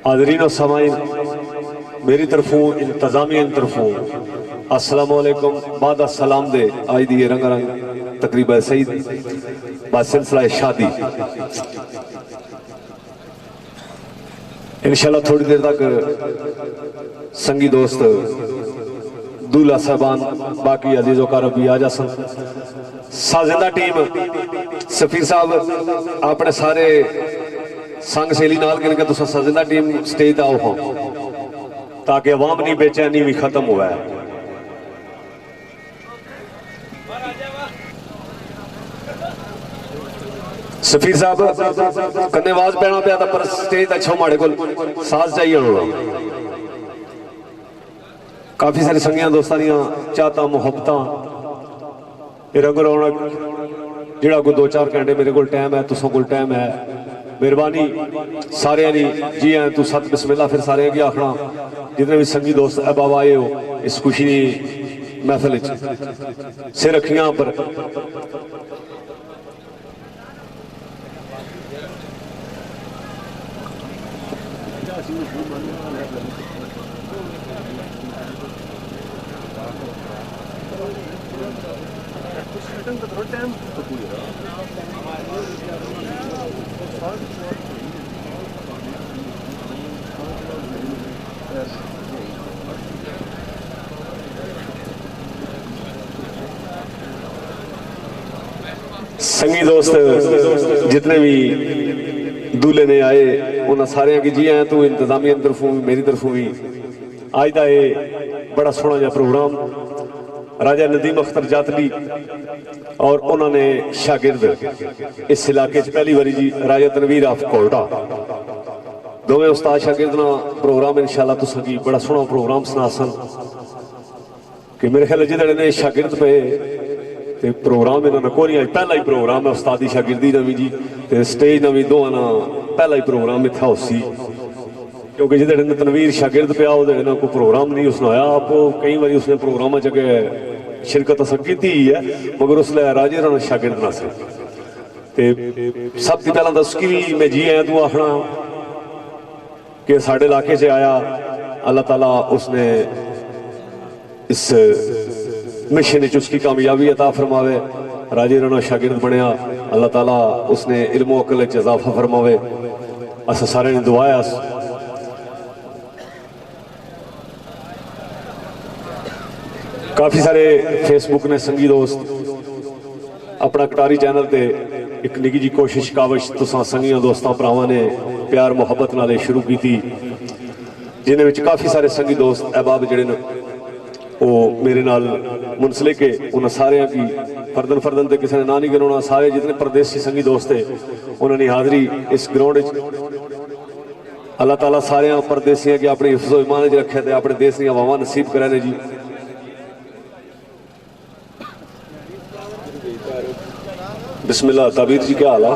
हाज़रीन और सामाईन, मेरी तरफों इंतज़ामिया तरफों अस्सलाम वालेकुम। बाद सलाम दे आज दी रंगारंग तकरीबन सईद सिलसिला शादी इंशाल्लाह थोड़ी देर तक संगी दोस्त दूल्हा साहबान बाकी अजीजों का रबी आ जा सन। साजिंदा टीम सफीर साहब अपने सारे संग सहेली नाल गिन के तुसा साजिंदा टीम स्टेज ते आओ हो ताकि अवाम नी बेचैनी भी खत्म हुआ है। सफीर साहब कन्ने आवाज पैना पिया पर स्टेज अच्छा माड़े को साज चाहिए होगा। काफी सारी संगियां दोस्तां दियां चाहता मुहब्बतां रंग रौनक जिहड़ा कोई 2-4 घंटे मेरे को टाइम है तुसों को टाइम है मेहरबानी सारे दी जी हैं तू सत बिस्मिल्लाह। फिर सारे की आखना जितने भी संगी दोस्त अहबाब आए हो इस खुशी की महफिल सिर रखियां पर संगी दोस्त जितने भी दूल्हे ने आए उन्होंने सारे की जी आए तू इंतजामिया तरफों भी मेरी तरफों भी आज का ये बड़ा सोहना जहा प्रोग्राम राजा नदीम अख्तर जातली और उन्होंने शागिर्द इस इलाके पहली बारी जी राजा तनवीर ऑफ कोल्टा दोवें उस्ताद शागिर्द ना प्रोग्राम इंशाल्लाह तुसां की बड़ा सोहना प्रोग्राम सुना सन कि मेरे ख्याल जिहड़े ने शागिर्द पे ते प्रोग्राम इन्होंने कोई नहीं पहला ही प्रोग्राम है उस्तादी शागिर्दी नवी जी ते स्टेज नवी दोवां ना पहला ही प्रोग्राम इत्थे होसी क्योंकि जिहड़े ने तनवीर शागिर्द पिया उहदे ना कोई प्रोग्राम नहीं उसने होया आप कई बार उसने प्रोग्राम च शिरकत अस की है मगर उसले राजे राणा शागिर्द ना से सब की पहला तो उसकी भी मैं जी आया तू आखना कि साढ़े इलाके से आया अल्लाह ताला उसने इस मिशन उसकी कामयाबी अता फरमावे राजे राणा शागिर्द बनया अल्लाह ताला उसने इल्मो अकल इजाफा फरमावे। अस सारे ने दुआ है काफ़ी सारे फेसबुक ने संगी दोस्त अपना कटारी चैनल ते एक निकी जी कोशिश काविश तुसां संगियां दोस्तां भरावां ने प्यार मुहब्बत नाल शुरू की थी जिन्हें विच काफ़ी सारे संगी दोस्त अहबाब जिहड़े ने वो मेरे नाल मुंसलिक है उन्होंने सारे की फर्दन फर्दन तो किसी ने ना नहीं गिनोना सारे जितने परदेसी संगी दोस्त है उन्होंने हाज़री इस ग्राउंड अल्लाह ताला सारे परदेसियों की अपनी हिफ्ज़ो ईमान च रखे थे अपने देश दी हवावां नसीब करे ने जी। बिस्मिल्लाह ताबीर जी क्या हाल है?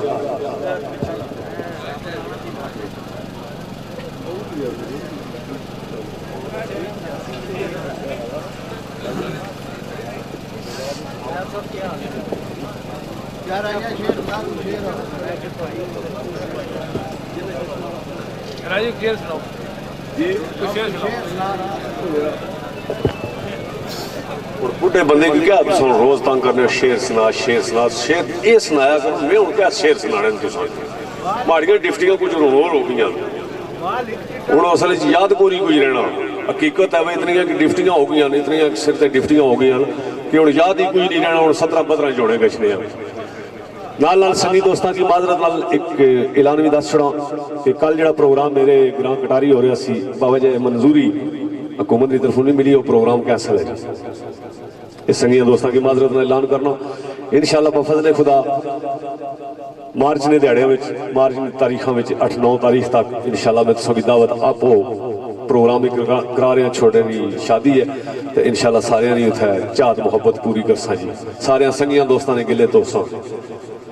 बुढ़े बंदे की क्या रोज तंग करने शेर सुना शेर ये सुनाया करो मैं हूँ क्या शेर सुनाने माड़ियां डिफ्टियां कुछ रोल हो गई हूँ असल याद को नहीं कोई रहना हकीकत है भाई इतनी कि डिफ्टियां हो गई इतनी सिर से डिफ्टियां हो गई कि हूँ याद ही कोई नहीं रहना हूँ 17-15 जोड़े गछने नाल संगी दोस्तों की माजरत नाल एक ऐलान भी दस छड़ा कि कल जो प्रोग्राम मेरे ग्रां कटारी हो रहा सी बावजह मंजूरी हुकूमत की तरफों नहीं मिली वो प्रोग्राम कैंसल है। इस संगिया दोस्तों की माजरत नाल ऐलान करना इंशाअल्लाह बफज़ले खुदा मार्च ने दिहाड़े मार्च तारीखों 8-9 तारीख तक इंशाअल्लाह मैं तुसां दी दावत आपो प्रोग्राम करा रहे हैं छोटे की शादी है तो इंशाअल्लाह सारे की उत्थे चाहत मुहब्बत पूरी करसा जी सारे संगिया दोस्तों ने गिले तो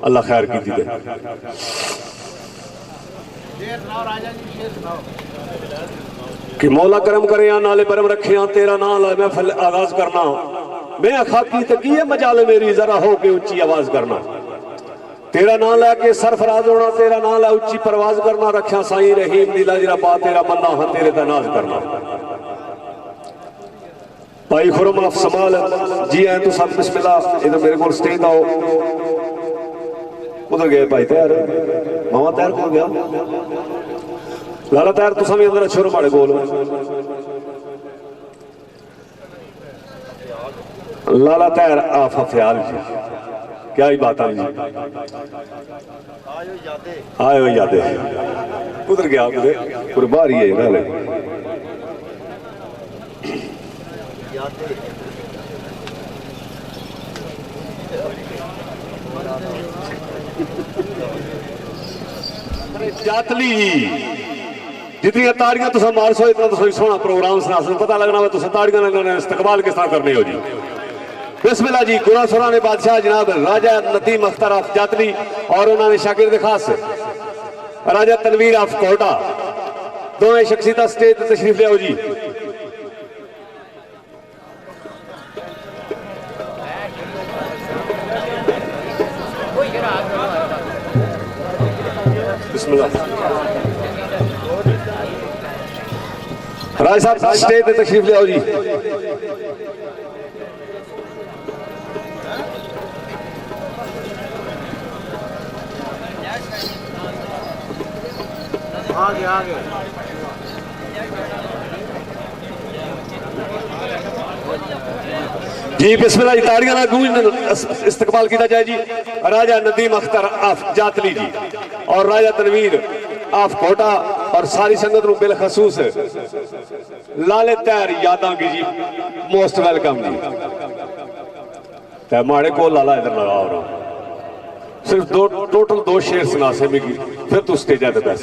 अल्लाह खैर की दे। कि मौला करम करे नाले परम रखे तेरा नाम ला महफिल आगाज करना मैं खाकी तकी है मजाल मेरी जरा हो के ऊंची आवाज करना तेरा नाम लैके सरफराज होना, तेरा नाम लै उच्ची परवाज करना, रखा साईं रहीम नीला जरा पा तेरा बंदा हाँ तेरे तनाज करना। भाई खुरम अफ समाल जी आए तो सब बिस्मिल्लाह, इधर मेरे को स्टेज आओ। उधर गए भाई तैयार मामा तैयार कौन गया लाला तैयार तुसा भी अंदर छोरो माड़े गोल लाला तैयार आफा ख्याल जी क्या ही बात है जी आयो यादे उधर गया उधर बाहर ही है नाले जातली जितनी ताड़ियां तुम मार सो इतना तो सोहना प्रोग्राम सुना पता लगना तुम ताड़ियां लगना इस्तकबाल किस तरह करने हो जी। बिस्मिल्लाह जी। गुरा सुरा ने बादशाह जनाब राजा नदीम अख्तर ऑफ जातली और उन्होंने शागिर्द खास राजा तनवीर ऑफ कोटा दोवें शख्सियत स्टेज तशरीफ लियाओ जी। राज साहब स्टेज पे तशरीफ ले आओ जी। आगे आगे जी बिस्मिल्लाह जी। ताड़ियां ना गूंज इस्तकबाल किया जाए जी। राजा नदीम अख्तर ऑफ जातली जी और राजा तनवीर ऑफ कोटा और सारी संगत को बिलखसूस लाले तैर यादा की जी मोस्ट वेलकम जी। माड़े को लाला इधर लगा हो रहा सिर्फ टोटल 2 शेर सुना से मिगी फिर तू स्टेज पे बैठ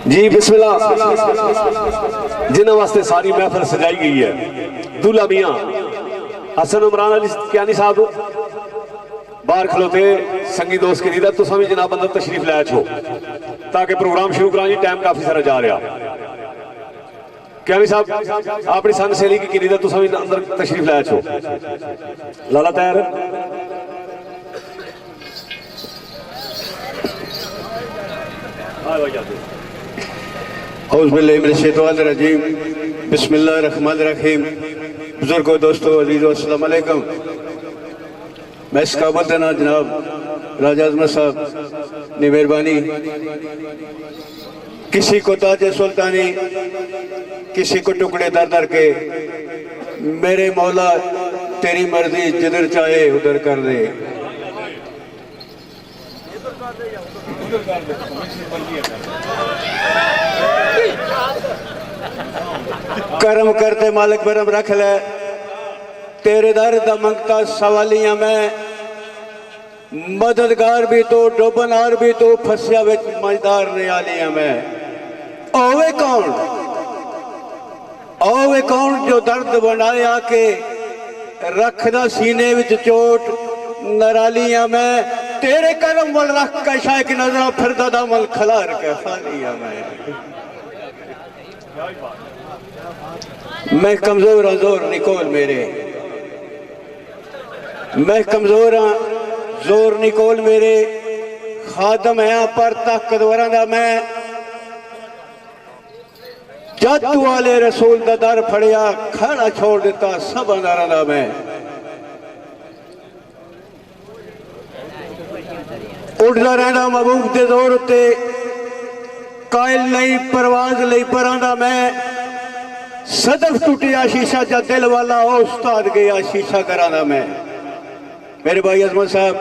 जी बिस्मिल्लाह। जिन्होंने वास्ते सारी महफिल सजाई गई है दूल्हा मियां हसन उमरान अली क्यानी साहब बाहर खलोते संगी दोस्त की नींद तुम भी जनाब अंदर तशरीफ लाया छो ताकि प्रोग्राम शुरू करा जी। टाइम काफी सारा जा रहा क्यानी साहब अपनी संग सहेली की नींद तुम भी अंदर तशरीफ लाया छो। लाला तैयार औज़ुबिल्लाहिमिनश्शैतानिर्रजीम बिस्मिल्लाहिर्रहमानिर्रहीम। बुजुर्गों दोस्तों अज़ीज़ों अस्सलाम वालेकुम। मैं इस काबल देना जनाब राजा अजमत साहब ने मेहरबानी किसी को ताजे सुल्तानी किसी को टुकड़े दर दर के मेरे मौला तेरी मर्जी जिधर चाहे उधर कर दे। करम करते मालिक बरम रख ले तेरे दर दा मंगता सवालियां मैं मददगार भी तो डोबनहार भी तो फसिया विच मजदार ने आलियां मैं। ओवे कौन जो दर्द बनाया के रखदा सीने विच चोट नरालियां मैं तेरे करम वल रख के शायक नजर फिरदा दमल खलार के खालियां मैं कमजोर हाँ जोर निकोल मेरे मैं कमजोर हाँ जोर निकोल मेरे खादम है पर ताकतवर दा मैं जद तू वाले रसूल दा दर फड़िया खड़ा छोड़ दिता सब अंधारा दा मैं। उड़दा रहना महबूब दे जोर उत्ते कायल नहीं परवाज नहीं परांदा मैं सदफ टूटिया शीशा जा दिल वाला हो उस्ताद गया शीशा कराना मैं। मेरे भाई अजमत साहब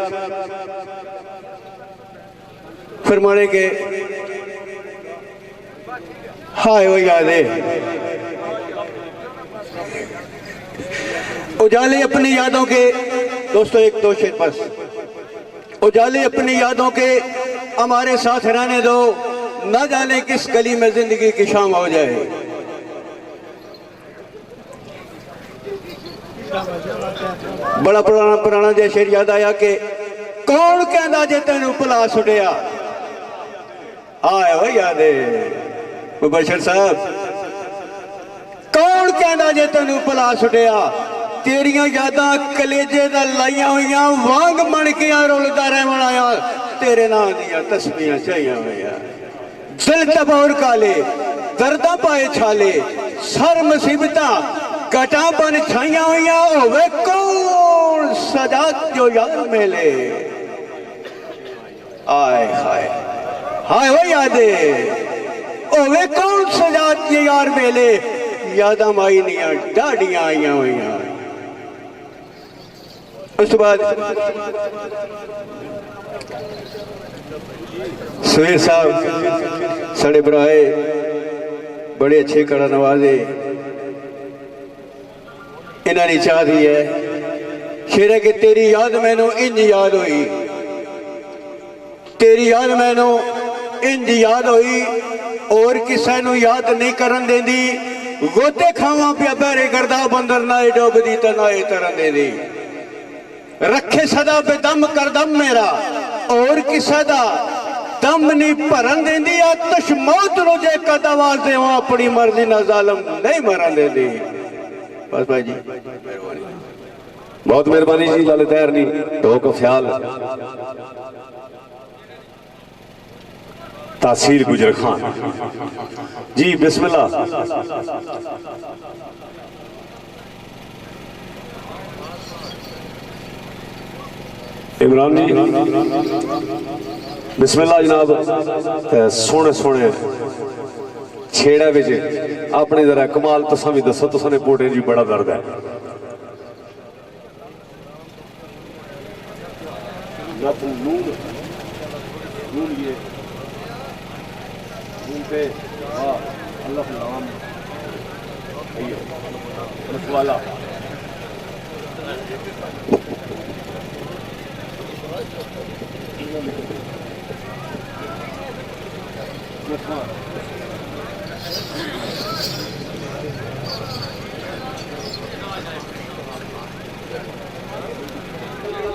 फरमाने के हाय वो याद है उजाले अपनी यादों के, दोस्तों एक दो शेर बस। उजाले अपनी यादों के हमारे साथ रहने दो, न जाने किस गली में जिंदगी की शाम हो जाए। बड़ा पुराना पुराना जो शेर याद आया कि कौन कहता जे तेन भुला छुड़िया। आए हो याद मुबशर साहब, कौन कहता जे तेन भुला छुड़िया। तेरिया यादां कलेजे दा लाइया हुई वांग बन के रुलदा रहना आया। तेरे नाम दिया तस्वीर चाहिए हुई दिल तबौर काले दर्दा पाए छाले सर मुसीबत कटा बन छाइया हुई होवे कौन सजा जो याद मेले। आए हाय हाय हो यादे होवे कौन सजा जो यार मेले। यादा माई निया डाडियां आईया हुई। उस बाद सुहेल साहब साढ़े भराए बड़े अच्छे कड़ा नवाजे, इन्होंने चाह दी है शेर है कि तेरी याद मैनू इंज याद हुई, तेरी याद मैनू इंज याद हुई और किसी नू याद नहीं करन देंदी। गोते खावा पिया बहरे करदा बंदर ना डोबदी तो ना तरन देंदी। रखे सदा बेदम कर दम मेरा और किसा दा दम नहीं भरन देंदी। आतश मौत नु जे कद आवाज दे अपनी मर्जी ना जालम नहीं मरन देंदी। बस भाई जी बहुत मेहरबानी जी। लाले तैर नहीं तो को ख्याल तासीर गुजर खान जी बिस्मिल्लाह। इमरान जी बिस्मिल्लाह जनाब। सोने सोने छेड़ा बिच अपने जरा कमाल तुसा भी दसो, तुसा ने पोटे जी बड़ा दर्द है।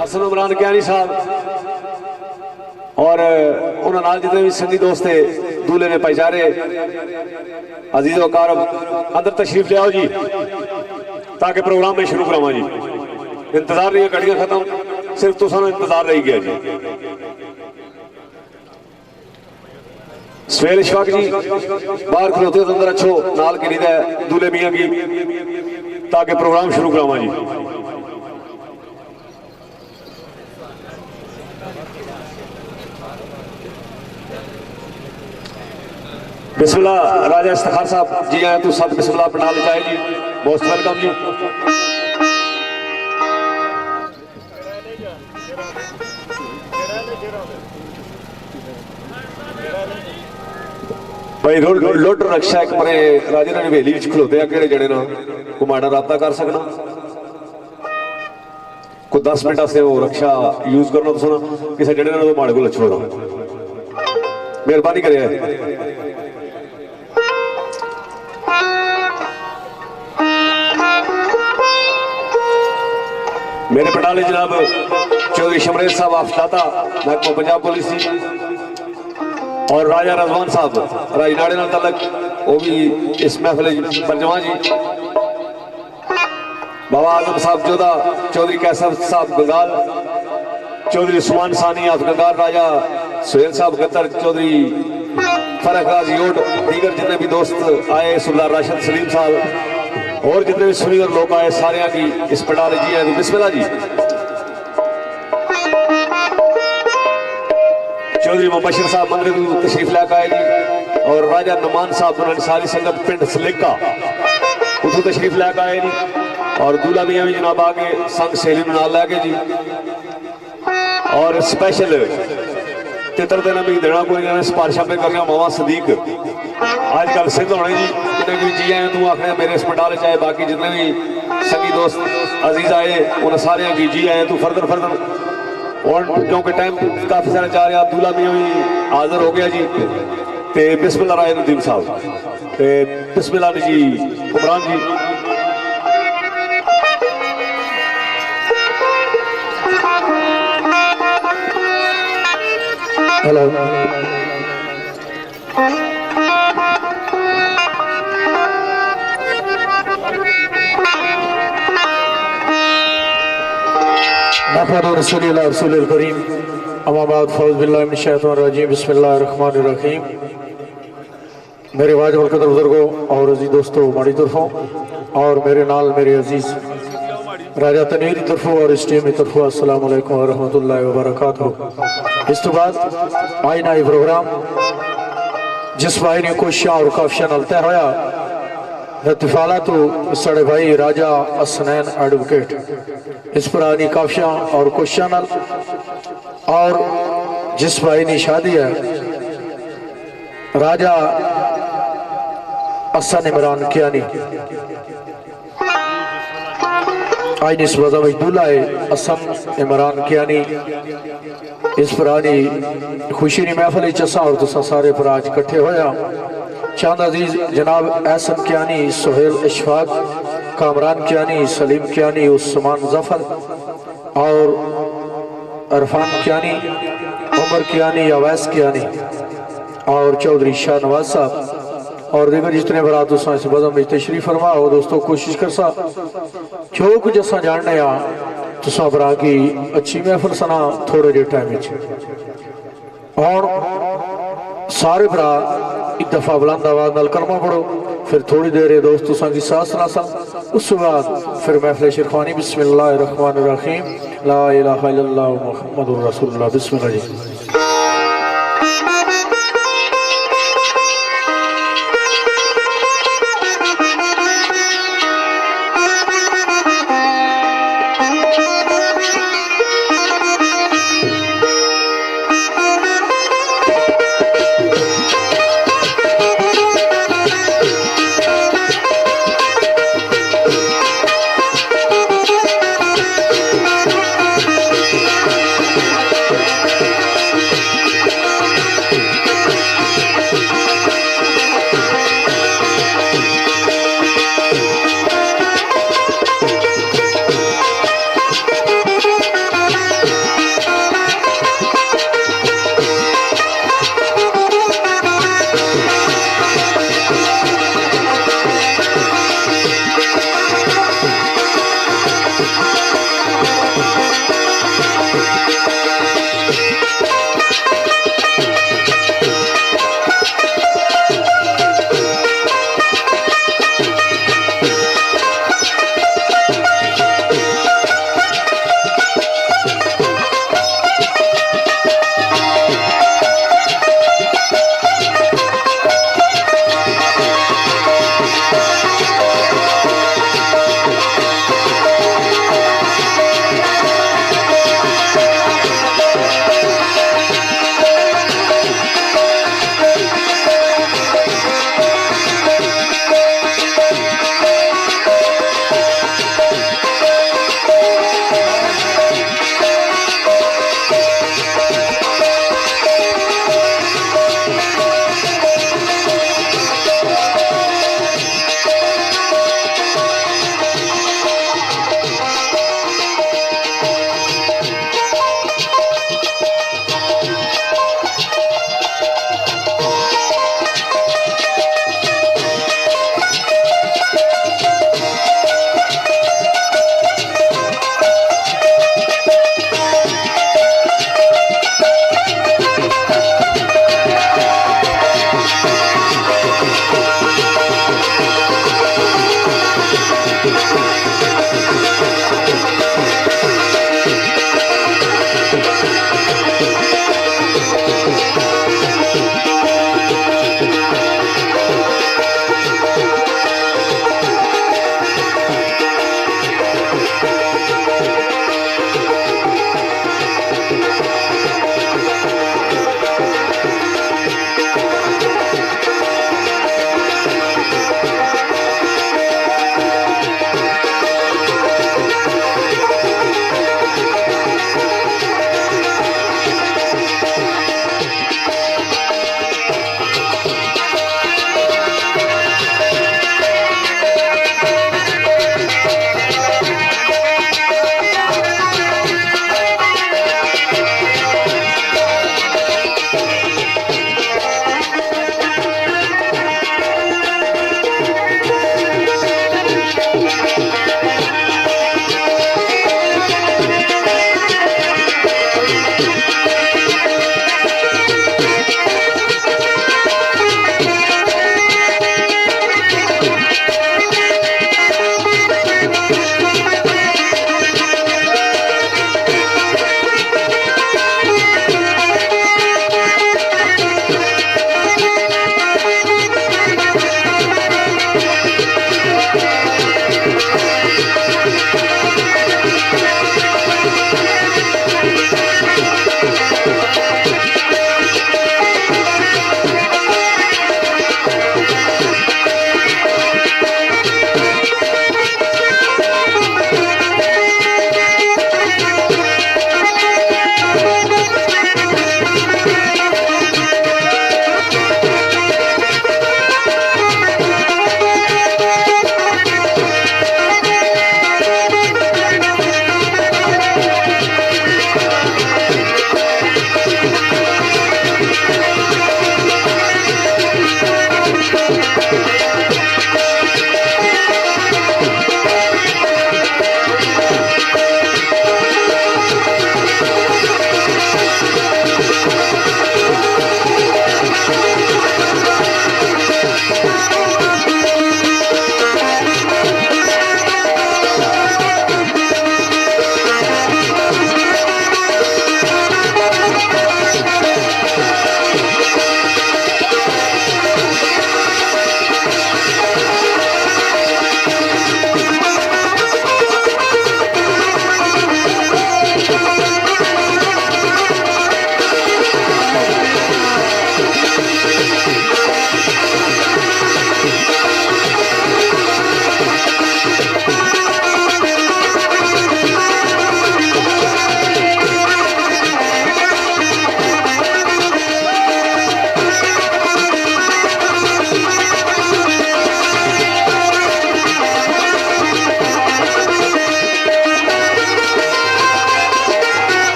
हसन उमरान क्यानी साहब और उन्होंने जितने भी संगी दोस्त थे दूल्हे ने पहचारे अजीज वकार अंदर तशरीफ ले आओ जी ताकि प्रोग्राम में शुरू करावा जी। इंतजार नहीं है, घड़ियां खत्म, सिर्फ तुसा इंतजार रही गया जी। सवेल इशफाक जी बाहर खलोते तो अंदर अच्छो नाल गिरी है दूल्हे मियां की ताकि प्रोग्राम शुरू करावा जी। बिस्मिल्लाह राजा इफ्तार साहब जी आए तो सब बिस्मिल्लाह पंडाल चाहे जी, मोस्ट वेलकम जी। भाई लुट रक्षा एक मरे राजे ने हवेली खलोते कि जड़े ना को माड़ा रबता कर सकना, कोई 10 मिनट से वो रक्षा यूज करना तो सुना किसी जड़े ना तो माड़े को छोड़ो, मेहरबानी करे। मेरे पंडाले जनाब चौधरी शमरेज साहब आफ्ताता महकमा पंजाब पुलिस जी और राजा रजवान साहब राजनाड़े नाल तलक वो भी इस महफिल परजमा जी। बाबा आजम साहब जोधा चौधरी कैसर साहब गंगाल, चौधरी उस्मान सानी ऑफ गंगाल, राजा सुहेल साहब गत्तर, चौधरी फरहराज योट, दीगर जितने भी दोस्त आए, सुल्तान राशिद सलीम साहब और जितने भी सुनी और लोग आए सारे की इस पंडाले जी है। बिस्मिल्लाह जी। चौधरी मुबशर साहब मंदिर को तशरीफ लेकर आए जी और राजा नमान साहब उन्होंने सारी संगत पिंड सलेका उतो तशरीफ लेकर आए जी और दूल्हा मियां भी जनाब आके संग सहेली में नाल लैके जी और स्पेशल तितर देना भी देना कोई सिफारिशा पे करने मावा सदीक आजकल सिद्ध होने जी जितने भी जी आए तू आखने मेरे इस पंडाल चाहे बाकी जितने भी संगी दोस्त अजीज आए उन्हें सारे की जी आए तू फर्दर और क्योंकि टाइम काफ़ी सारा जा रहा अब्दुल्ला भी हाजिर हो गया जी तो बिस्मिल्लाह राय नदीम साहब तो बिस्मिल्लाह जी उमरान जी हेलो रसूल करीम अमाबाद फौज बिल्लाह मिन शैतानिर रजीम बिस्मिल्लाहिर रहमानिर रहीम। मेरे वाजिब कदर बुजुर्गों और अजीज दोस्तों माड़ी तरफों और मेरे नाल मेरे अजीज राजा तनीर की तरफों और इस टीम की तरफों अस्सलाम वालेकुम व रहमतुल्लाहि व बरकातहू। इस तो बाद आईना ये प्रोग्राम जिस भाई ने कोशियां और काफियां नाल तय होया लतिफाला तो साढ़े भाई राजा असनैन एडवोकेट इस पर आनी काफियां और कोशियां नाल और जिस भाई ने शादी है राजा असन इमरान कियानी आज इस वजह में दूल्हा है असन इमरान कियानी इस पर आनी खुशी की महफिल चसा और तुसा सारे पर आज इकट्ठे होया चांद अजीज जनाब एहसन कियानी सुहेल इशफाक कामरान कियानी सलीम कियानी उस्मान जफर और अरफान कियानी उमर कियानी अवैस कियानी और चौधरी शाह नवाज साहब और दीगर जितने बरात इस बदम में तशरीफ फरमा हो दोस्तों कोशिश कर सा जो कुछ असा जानने तुसा बरा की अच्छी महफिल सना थोड़े जे टाइम और सारे भरा एक दफा बुलंद आवाज नाल कलमा पढ़ो फिर थोड़ी देर दोस्त तुसा की सास ना सा उस बाद फिर महफिल शिरखानी बिस्मिल्लाहिर रहमानिर रहीम ला इलाहा इल्लल्लाह मुहम्मदुर रसूलुल्लाह बिस्मिल्लाह जी।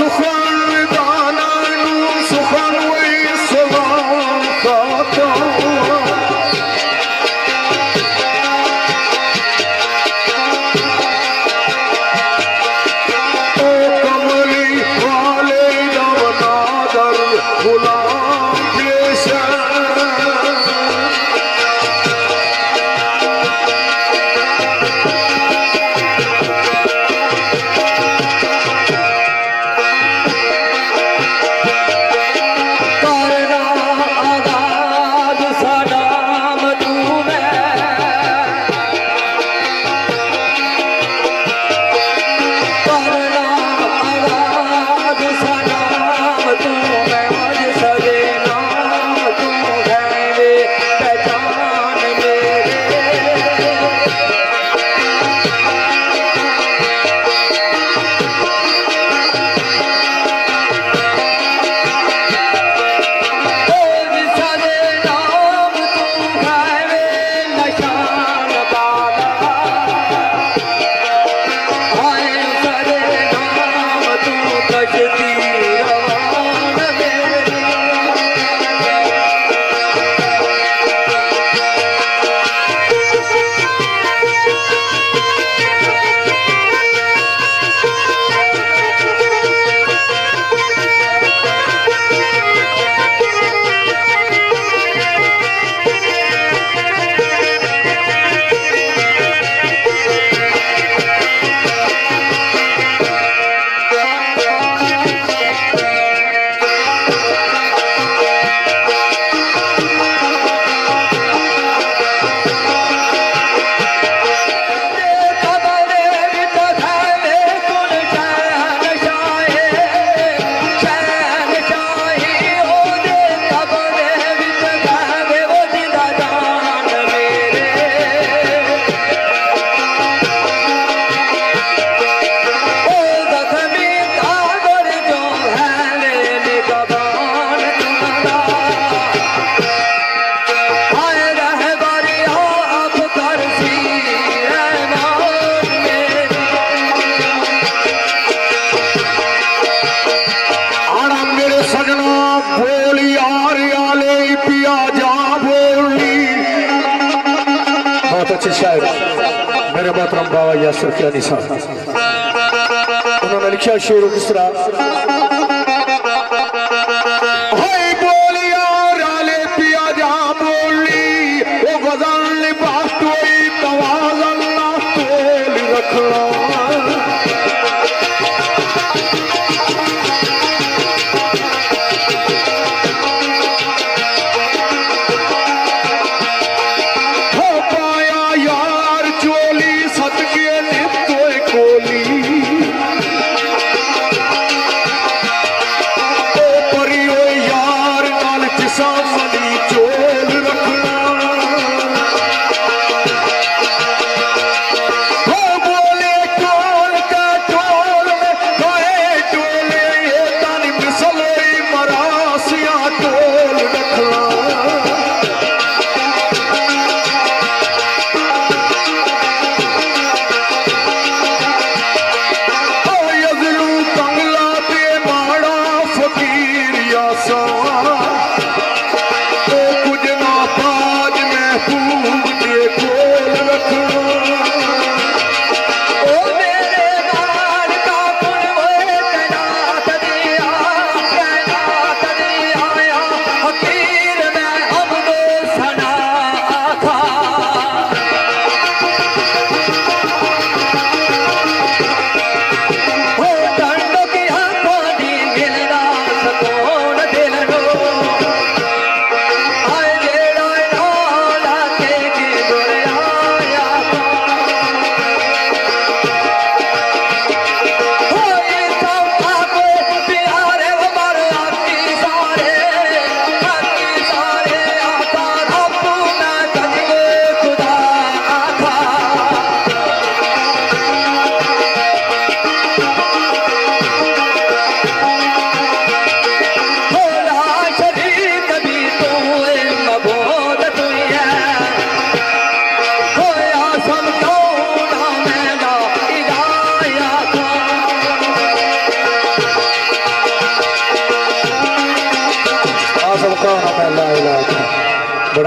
सुखन दाना सुखन वही सुना कमली वाले दवनादर गुलाम पेशा अच्छे शायर मेरे मोहतरम बाबा यासिर कियानी साहब, उन्होंने लिखा शेर किस तरह बोलिया राले पिया जा बोली वो गजल बास्ट हुई तवाज़न ना तोल रखना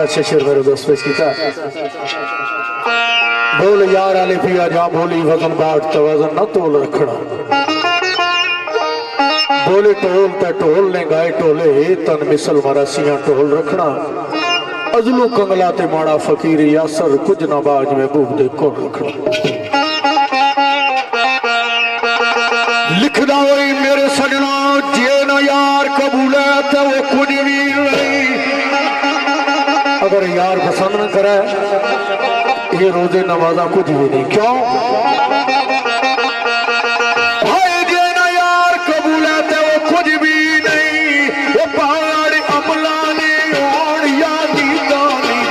बड़ा अच्छा शेर मेरे दोस्त पेश किया। बोल यार आले पिया जा बोली वजन बाट तवजन न तोल रखना। बोले टोल ते टोल ने गाए टोले तन मिसल मारा सिया टोल रखना। अजलू कंगला ते माड़ा फकीर यासर कुछ ना बाज में बूब दे कौन रखना। लिखदा होई मेरे सजना जे ना यार कबूल है तो वो कुछ भी नहीं। अगर यार पसंद न करे ये रोजे नमाजा कुछ भी नहीं। क्यों भाई जे ना यार कबूल है तो वो कुछ भी नहीं। वो पहाड़ अमला ने और यादी दानी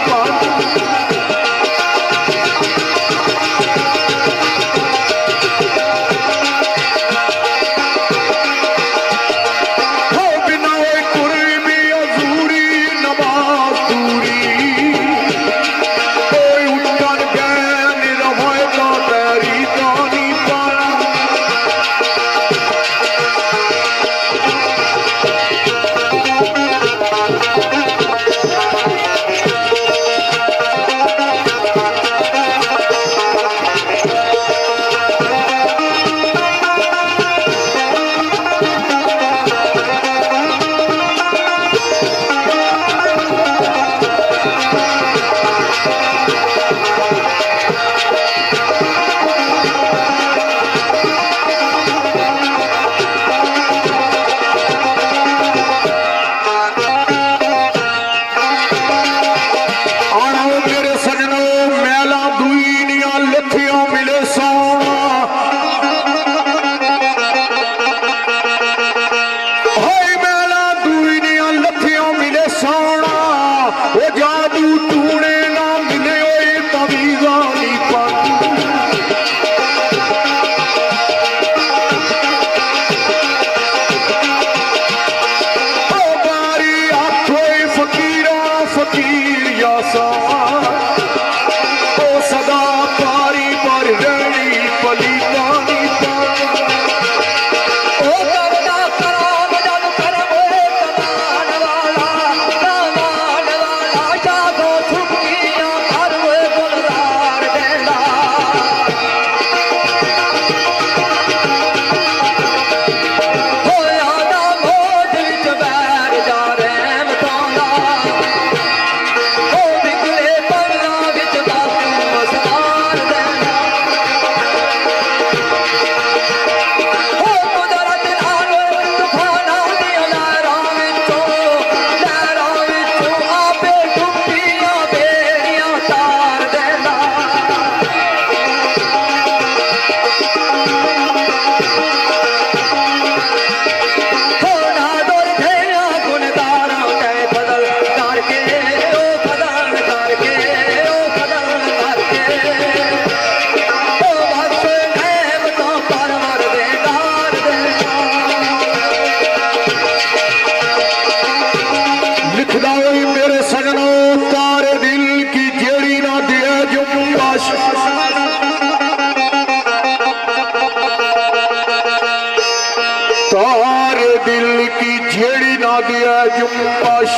जुम्बश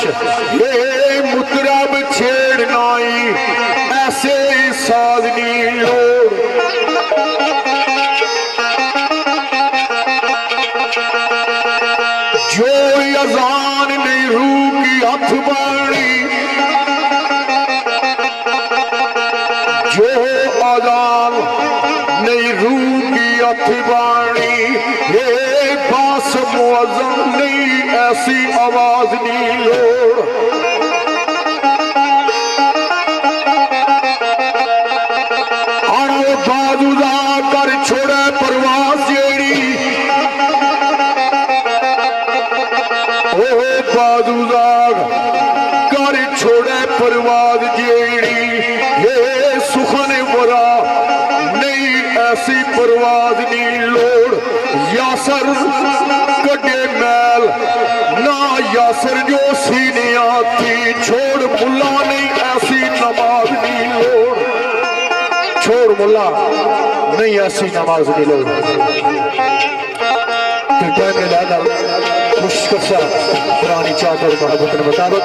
ये मुतरब छेड़नाई ऐसे साजनी लोड़ जो अजान नहीं रूह की हथ बाणी जो अजान नहीं रूह की हथ बाणी ये बास मुअज्जम नहीं ऐसी आवाज नहीं लोड़ आड़ो बाजूदा कर छोड़े परवास जेड़ी ओ बाजूदा कर छोड़े परवास जेड़ी ये सुखन वरा नहीं ऐसी परवाज नहीं लोड़ यासर कटे मैल ना यासर जो सीने आती छोड़ मुल्ला नहीं ऐसी नमाज नहीं लोड़ छोड़ मुल्ला नहीं ऐसी नमाज नहीं लोड़ तो टाइम में लाना मुश्किल सा पुरानी चाहत और मोहब्बत मुताबिक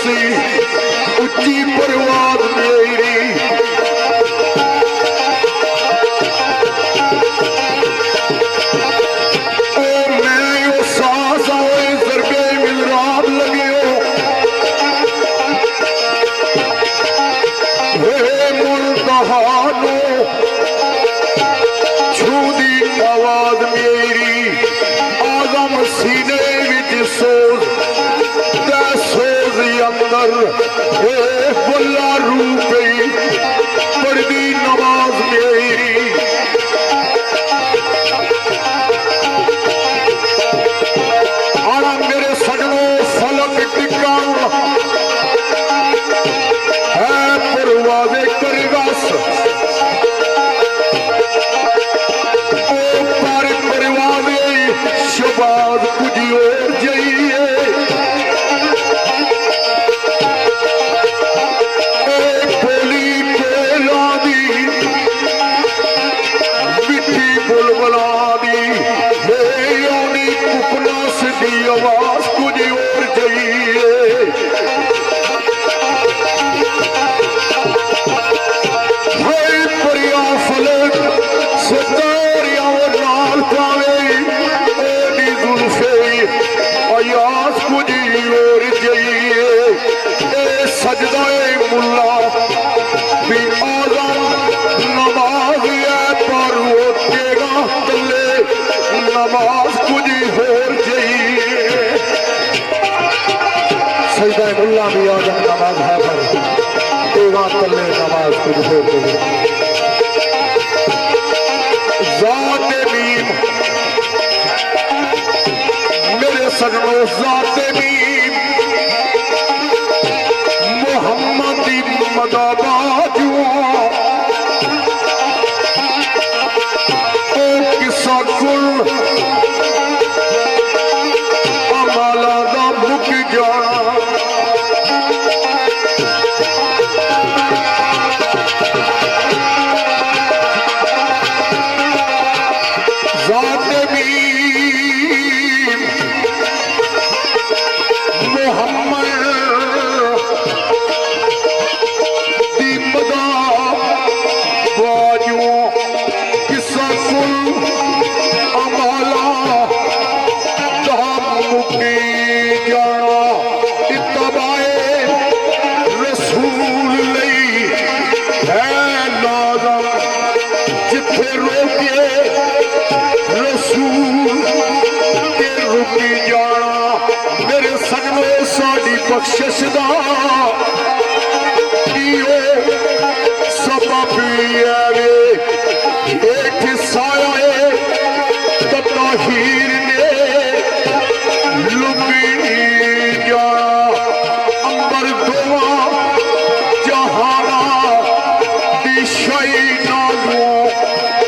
सी उच्ची परवाज़ मेरी आवाज मेरी आजम सीने विच सोज ते सोज अंदर बुला रूप गई पढ़दी नमाज मेरी आना मेरे सजनों फलक टिकान है परवाज़े करगस शबाद कुछ और जाइए बोली कोला दी मिट्टी बुलबुला दी आनी कुपना सी आवाज कुछ और जाइए परिया फलक सतारिया नाल पावे अयास कुछ और जाइए सजदाए मुल्ला भी आजम नमाज है पर होतेगा तले नमाज कुछ और जाइए सजदाए मुल्ला भी आजम नमाज है पर होतेगा तले नमाज कुछ और जाइए ज़ात मीम सजनों ज़ाते मीम मोहम्मदी मदाबाजू ओ किसा कुल अमाला दा मुक जाना ज़ाते मीम मोहम्मद दी मदाबाजू किसा कुल अमाला दा मुकी जाना इत्तबाए रसूल लई है लाज़म जिथे रोके रसूल ते रुकी जाना मेरे सजनों साड़ी बख्शिश दा सबब है एक साया है ताहीर ने लुकी जाना अंबर दुआ जहाना दिशाई नालू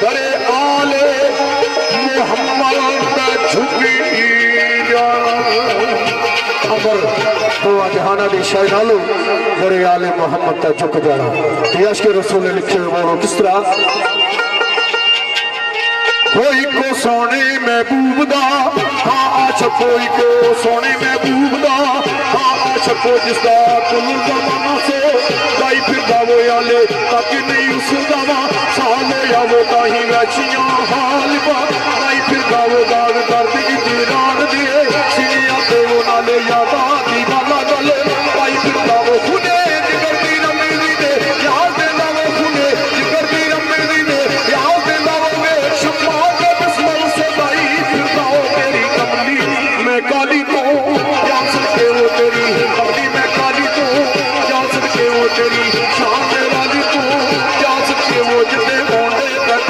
करे आले मोहम्मद झुकी जाना अंबर दुआ जहाना दिशाई नालू करे आले मोहम्मद तक झुक जाना यश के रसूल ने लिखे बोलो किस तरह कोई को सोने महबूब दा हाँ आछ कोई को सोने महबूब दा हाँ आछ को जिसदा कुल जमाना से दाई फिर दावो याले ताकि नहीं उस दवा साले या वो ताही वैचियां हाल बा दाई फिर दावो दाग दर्द की दीरान दिए सीनिया ते वो नाले यादा दीवाना गले दाई फिर दावो खुदे जिगर दी रमेली दे याद दे दावो खुदे जिगर दी रमेली दे याद दे दावो वे शम्मा मैं काली तो क्या सके वो तेरी कमली मैं काली तो क्या सके वो तेरी शाम वाली तो क्या सके वो जितने होने तक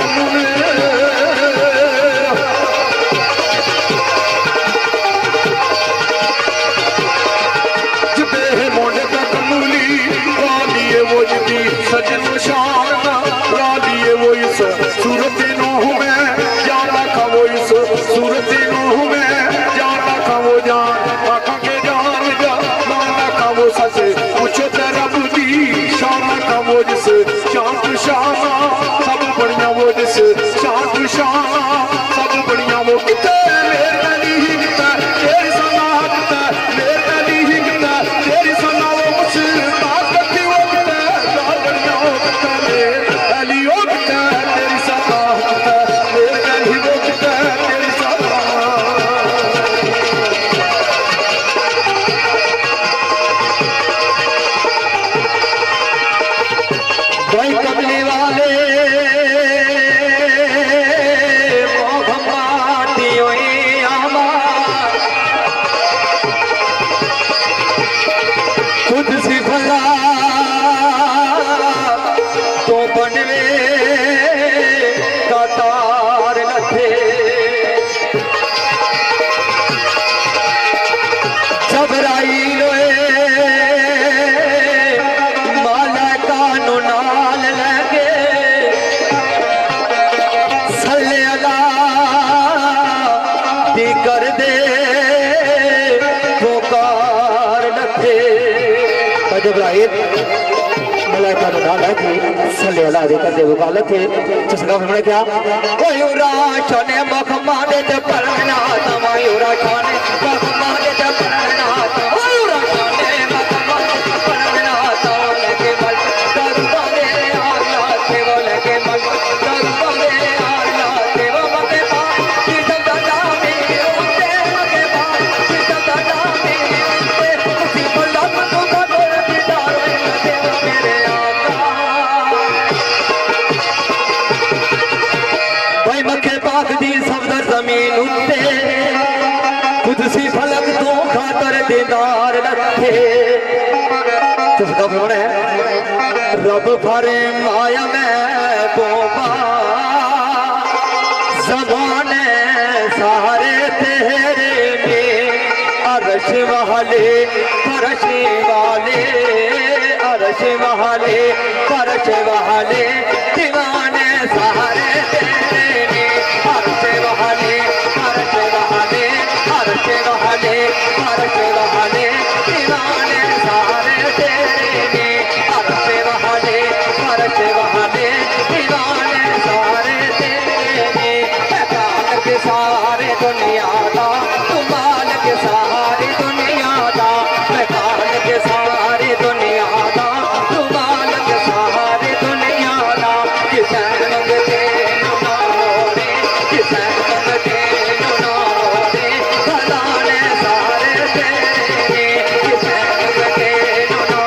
घबराए मलाइका ने डाला कि सल्ले अला दे कर देव गाल थे जिसका हमने क्या मयूरा छने मुख माने ते परना मयूरा छने मुख माने ते परना मयूरा छने मुख माने ते परना लगे बल दरुबा दे आला ते वो लगे बल दरुबा दे आला ते वो मगे पा किस दादा मेरे उते मगे पा किस दादा मेरे उते उसी बल्ला तो का बोल दिदार ते वो मेरे भाई मखे पाक दी सफदर जमीन उते कुदसी फलक तो खातर दीदार रखे किसका फोन है रब फरे माया में बोबा ज़माने सारे तेरे में अरश वाले फरश वाले अरश वाले फरश वाले दीवाने सारे तेरे में अरश वाले फरश वाले अरश वाले फरश वाले दीवाने सारे तेरे में अरश वाले फरश वाले दीवाने सारे तेरे में काल के सारे दुनिया दा तुमाल के सारी दुनिया दा काल के सारी दुनिया दा तुमाल के सारी दुनिया दा किसे मंगते ना रे किसे मंगते ना रे खजाने सारे तेरे किसे मंगते ना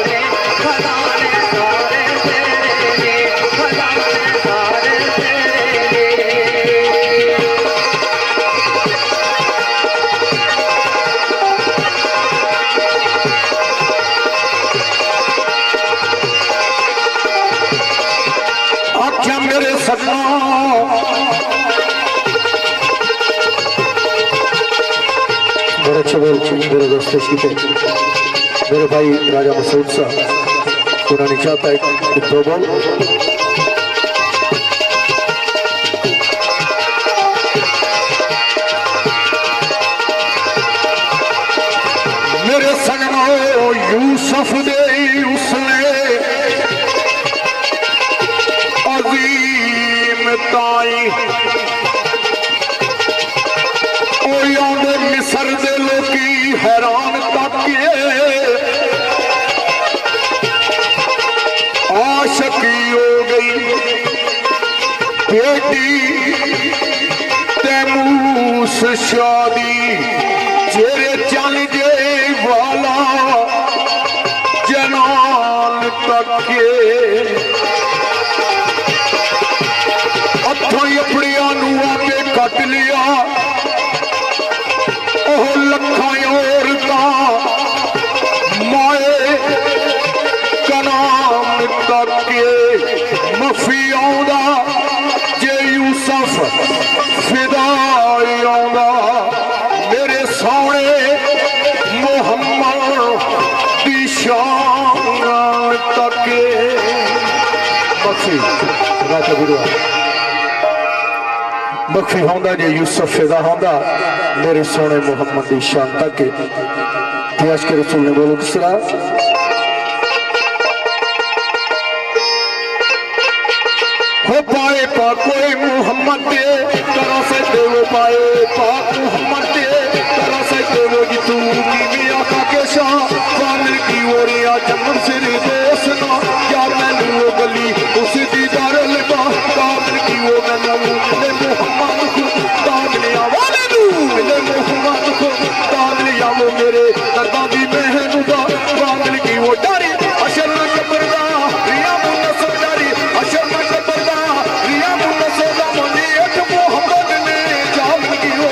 रे खजाने सारे तेरे खजाने सारे तेरे आख्या मेरे सजना बड़े अच्छे बोल मेरे दोस्त शीते मेरे भाई राजा मसूद साहब उन्होंने चाहता है एक दो बोल मेरे सजना यूसुफ दे उसने अजीम ताई मिसर दे लोकी हैरान ताकिए आशकी हो गई बेटी तैमूस शादी जेरे चल जे वाला जनान ताकिए हथों अपनिया आपे कट लिया ओह लखा औरता माए कनाम ताके मफी आउंदा जे यूसुफ फिदाई आउंदा मेरे सोने मुहम्मद दी शान ताके मफी राजा गुरुआ मखफी होंदा जे यूसुफ फिदा होंदा मेरे सोने मुहम्मद की शान तक इतिहास के रसूल ने बोलो किस तरह हो पाए पाकोए मुहम्मद दे तरह से देवो पाए पाक मुहम्मद दे तरह से देवो जी तू नीवी आका के शाह कामिल की ओरिया जन्म सिर दोसना या मैनू वो गली उसी दी दर लगा कामिल की वो मैनू ले मुहम्मद को कामिल आवाज़ दू ले मुहम्मद को कामिल यावो मेरे दर्दा दी महनू दा कामिल की वो डारी अशर ना कबरदा रिया मुन्ना सोदारी अशर ना कबरदा रिया मुन्ना सोदा मुझे एक मुहम्मद ने कामिल की वो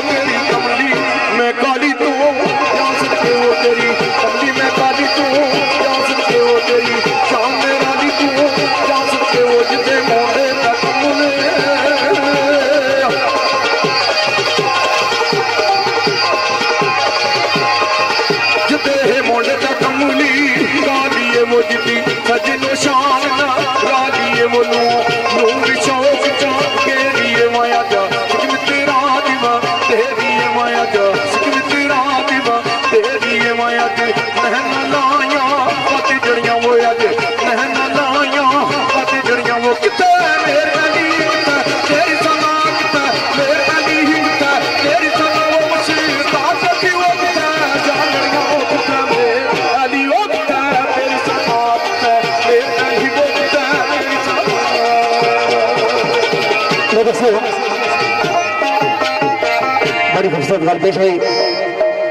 बड़ी खूबसूरत गल पेश हुई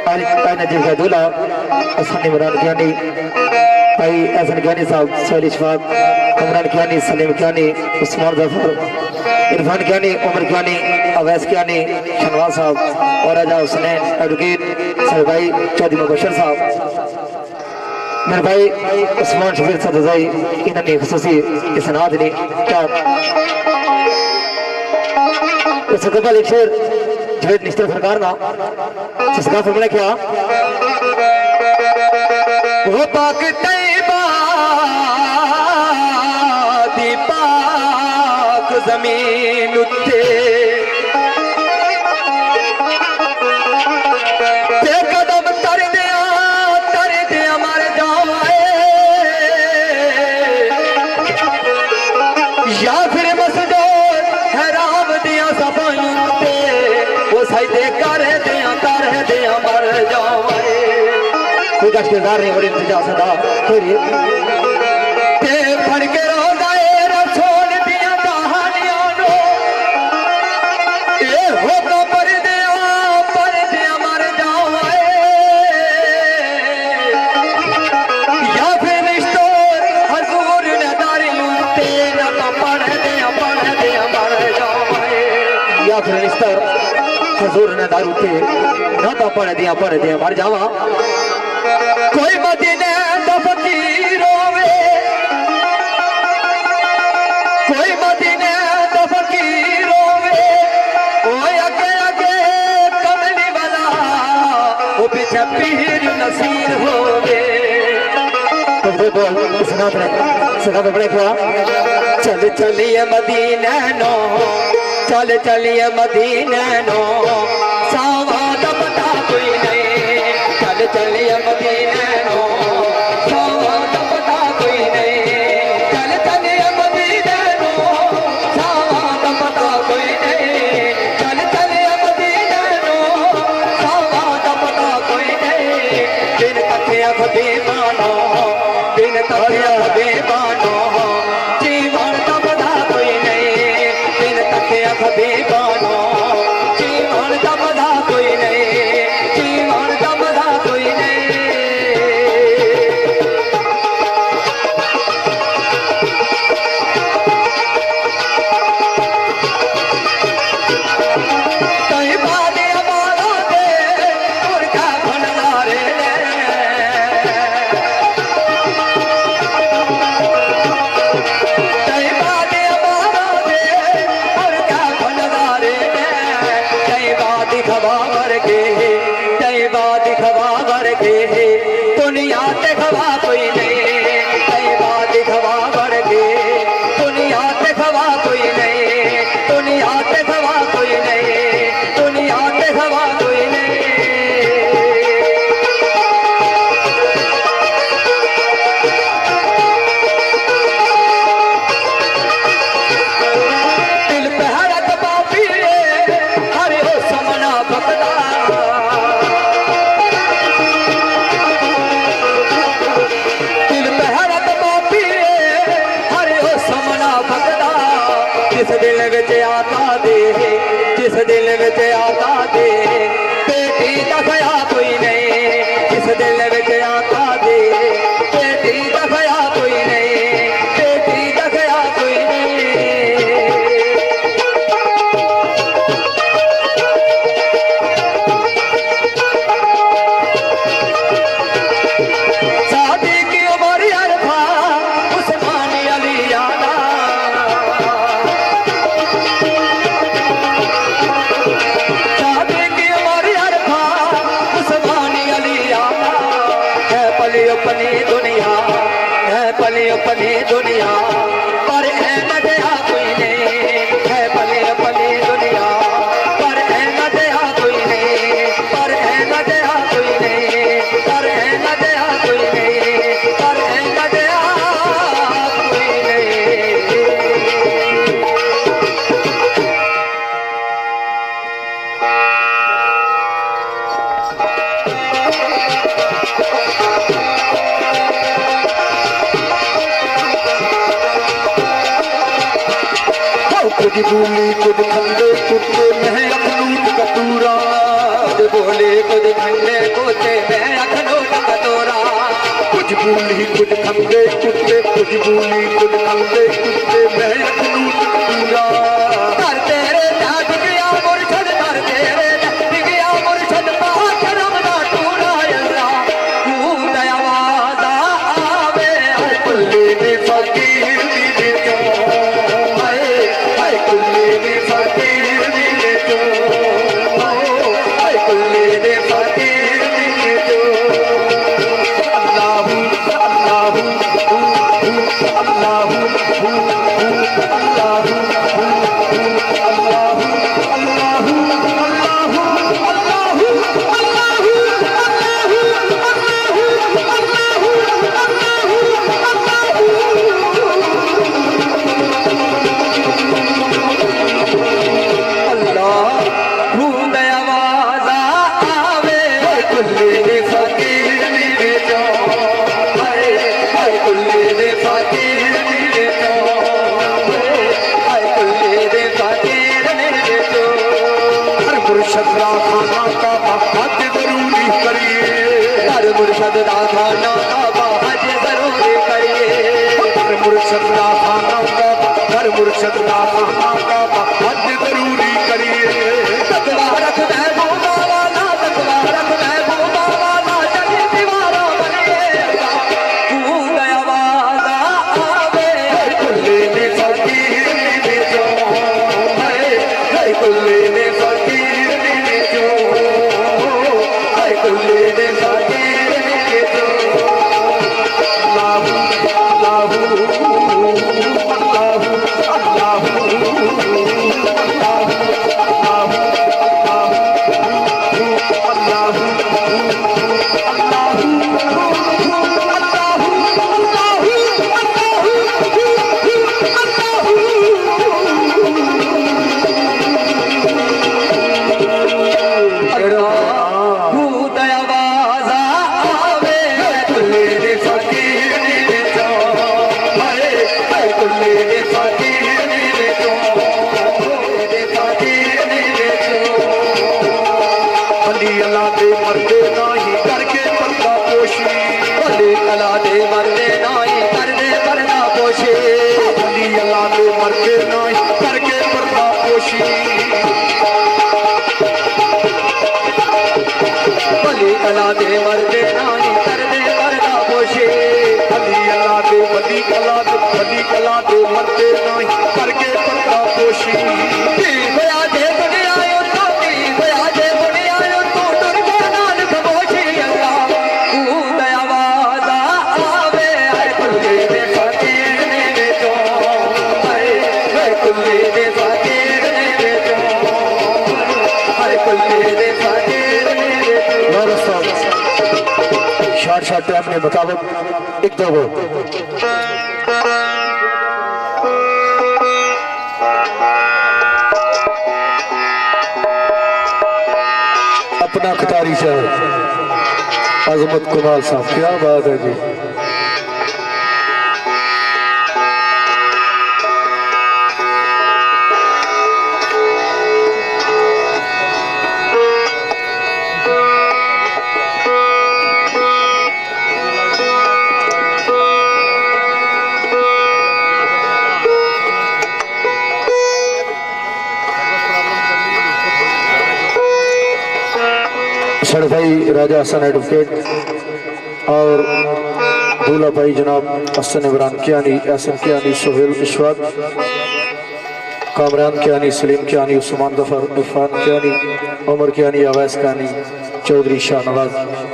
भाई नजीब का दूल्हा हसन इमरान कियानी, भाई हसन कियानी साहब, सोहेल इशफाक, इमरान कियानी, सलीम कियानी, उस्मान जफर, इरफान कियानी, उमर कियानी, अवैस कियानी, शनवाज साहब और राजा हुसैन एडवोकेट सर भाई चौधरी मुबशर साहब, मेरे भाई उस्मान शफीर सदजाई, इन्होंने खुसूसी इसनाद ने क्या उससे कबल एक शेर जवेद निश्तर सरकार ना जिसका फरमाना क्या वो पाक तैबा दी पाक जमीन उत्ते ते कदम तर दिया मर जाए या फिर मसजो हैराम दिया सफाई वो सजदे कर दिया मर जाए कोई कश्तदार नहीं और इंतजार सदा फिर ते फड़ के रो गए रसोल दिया कहानियां नो ए हो तो पर दिया मर जाए या फिर रिश्तों हजूर ने दारी लूटे न तो पढ़ दिया मर जाए या फिर रिश्ता हजूर ने दारू थे न तो पढ़ दिया मर जावा कोई मदीने दा फकीर होवे कोई मदीने दा फकीर होवे ओए अगे अगे कमली वाला ओ पीछे पीर नसीर होवे तो बोल सुना थे सुना तो बड़े क्या चल चलिए मदीने नो चल चलिए मदीने नो सावा दा पता कोई नहीं चल चलिए मदीने नो सावा दा पता कोई नहीं चल चलिए मदीने नो सावा दा पता कोई नहीं चल चलिए मदीने नो सावा दा पता कोई नहीं बिन तकिया बेबानो बिन तकिया बेबानो जीवन दा पता कोई नहीं बिन तकिया बेबानो जीवन दा पता कोई नहीं जीवन दा पता कोई नहीं कई बादे अमारा दे और क्या भंडारे कई बादे अमारा दे और क्या भंडारे कई बात खबर के कई बात खबर के दुनिया ते खबा कोई नहीं कई बात खबर के दुनिया ते खबा कोई नहीं दुनिया ते खबा कोई नहीं दुनिया ते खबा कोई नहीं दिल पे हरत बापी हरे हो समना बकदा दिल पे हरत बापी हरे हो समना बकदा जिस दिल विच आता दे जिस दिल विच आता दे बेटी दा खया कोई नहीं जिस दिल विच आता दे बेटी दा खया कोई नहीं बेटी दा खया कोई नहीं शादी की उम्र अरफा उस्मान अली आना शादी की उम्र अरफा उस्मान अली आना है पली अपनी दुनिया है पली अपनी दुनिया पर है न दया कोई नहीं है पली अपनी दुनिया पर है न दया कोई नहीं पर है न दया कोई नहीं पर है न दया कोई नहीं पर है न दया कोई नहीं कुछ बोली कुछ खंडे कुत्ते में अखनूट कतूरा खंडे कुत्ते मैं अखनो टकटोरा कुछ बोली कुछ खंदे कुत्ते कुछ बोली कुछ खंदे कुत्ते मैं अखनू टकटोरा कर तेरे जाग गया मुर्शद कर तेरे जाग गया मुर्शद पाखरम ना टूरा अल्लाह तू दयावादा आवे कुल्ले ने फकीर दे तो हाय कुल्ले ने फकीर दे तो हाय कुल्ले ने फकीर दे तो अल्लाह अल्लाह अल्लाह मुर्शदा खाना का हज जरूरी करिए हर मुर्शदा खाना का हज जरूरी करिए हर मुर्शदा खाना का हर मुर्शदा खाना का हज जरूरी करिए तकवा रख महबूबा वाला तकवा रख महबूबा वाला चली दीवारा बनिए तू दयावादा आवे कुल्ले ने फकीर दे जो हाय कुल्ले ने फकीर दे जो हाय कुल्ले ने फकीर दे जो अल्लाह अल्लाह अल्लाह मरते नाही करके पर्दा पोशी भली अला दे मरने नाई कर दे पर्दा पोशी भली अल्लाह दे मरते नाही करके पर्दा पोशी भली अला दे मरने नाई कर दे पर्दा पोशी भली अल्लाह दे भली अल्लाह दे मरते नाही करके पर्दा पोशी होया दे दुनिया यो ती होया दे दुनिया यो तू टुर के नानक बोशी अल्लाह तू दयावादा आवे हाय कुल्ले दे फकीर ने बेचो हाय कुल्ले दे फकीर ने बेचो हाय कुल्ले दे फकीर ने बेचो शाट टाइम के मुताबिक एक दो अपना खतारी साहब अजमत कुमार साहब क्या बात है जी सड़ भाई राजा हसन एडवोकेट और दूल्हा भाई जनाब हसन इमरान कियानी एहसन कियानी सोहेल इशवाक कामरान कियानी सलीम कियानी उस्मान जफर इरफान कियानी उमर कियानी अवैस कियानी चौधरी शाहनवाज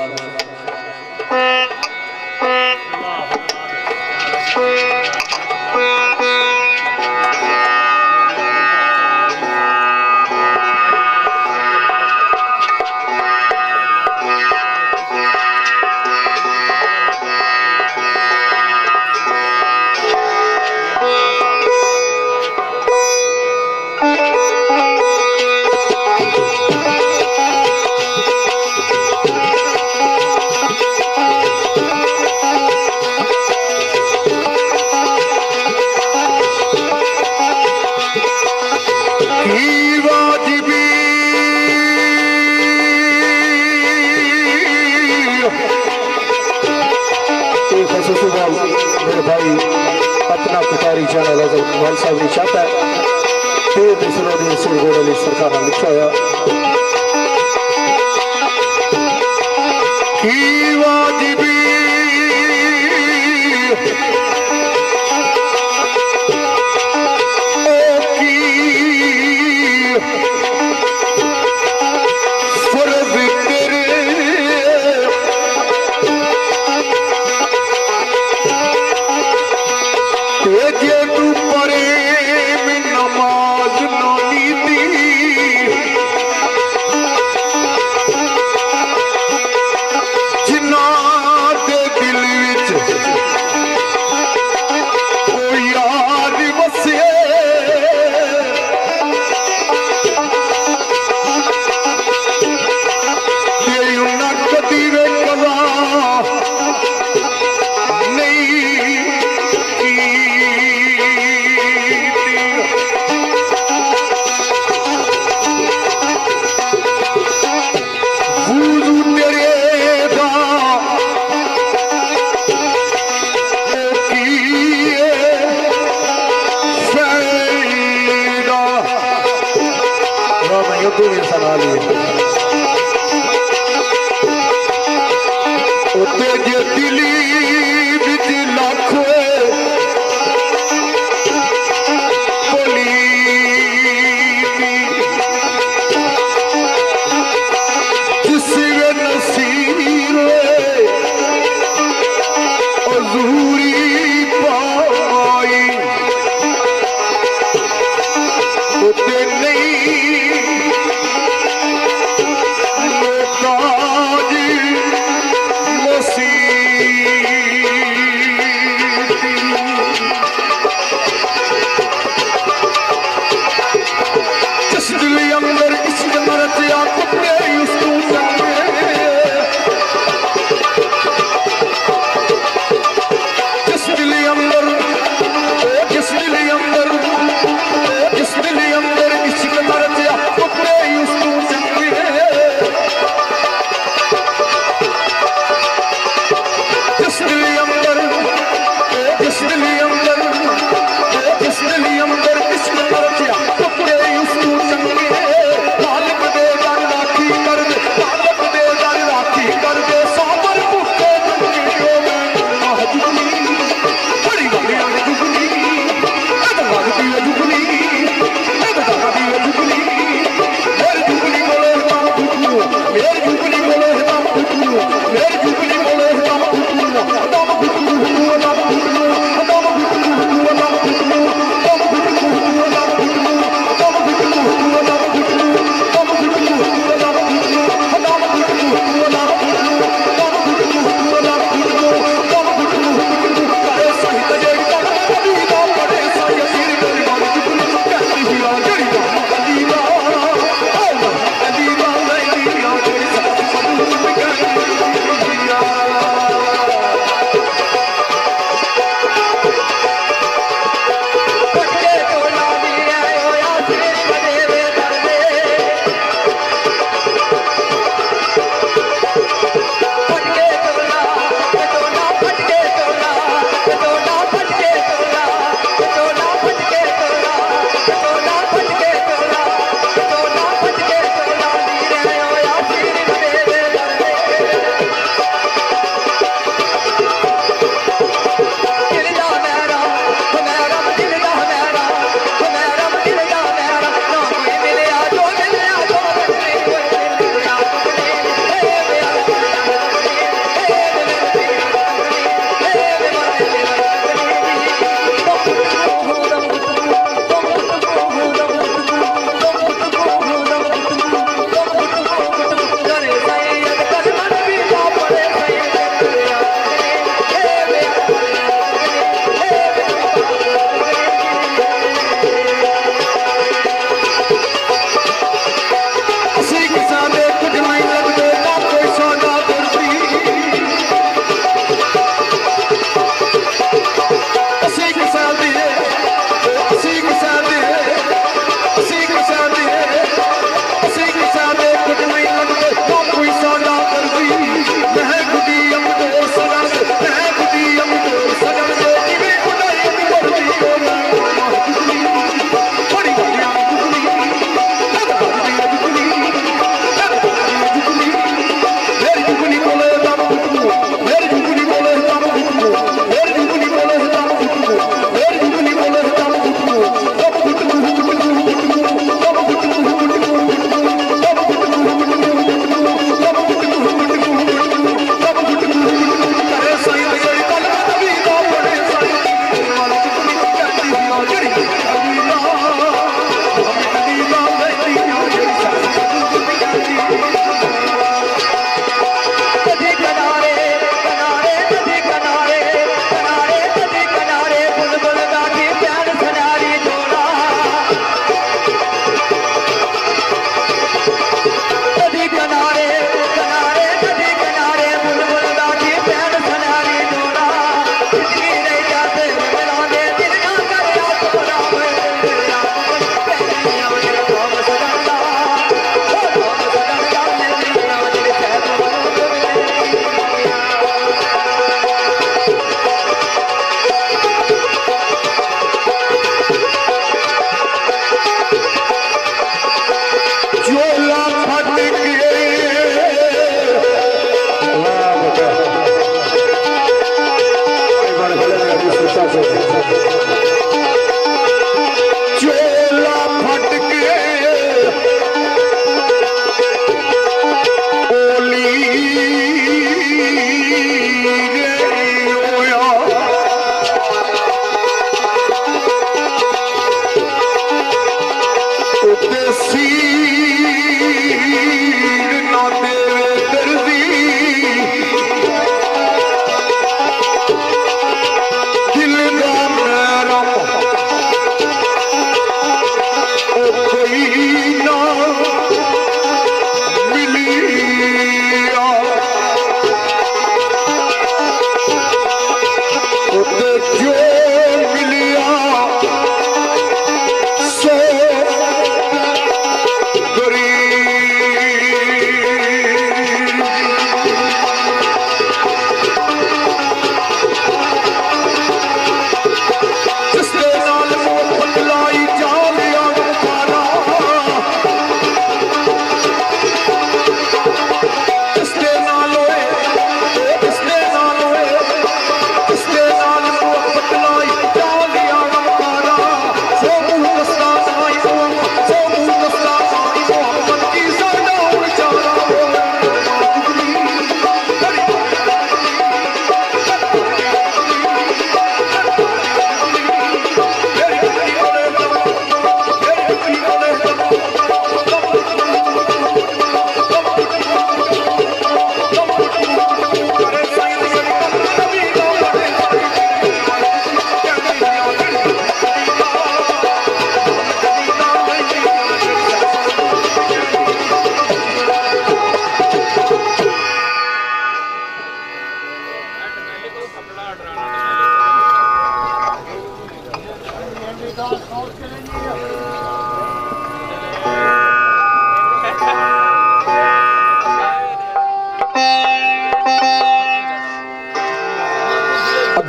भी अपना कुटारी चैनल हजरत कुमार साहब ने चाहता है फिर मिसरों ने सिर गोड़ वाली सरकार लिखा होया की वाजिबी ओ की फर्ज तेरे जे तू परे में नमाज ना नीती जिन्ना दे दिल विच ओ यार वसे ते उन्ना कदी वे कला नहीं जे दिली बिच लख बोली जिस नसीर हजूरी पाई उते नहीं जिस दिल अंदर किस्म मर गया टुकड़े उस तू चंगे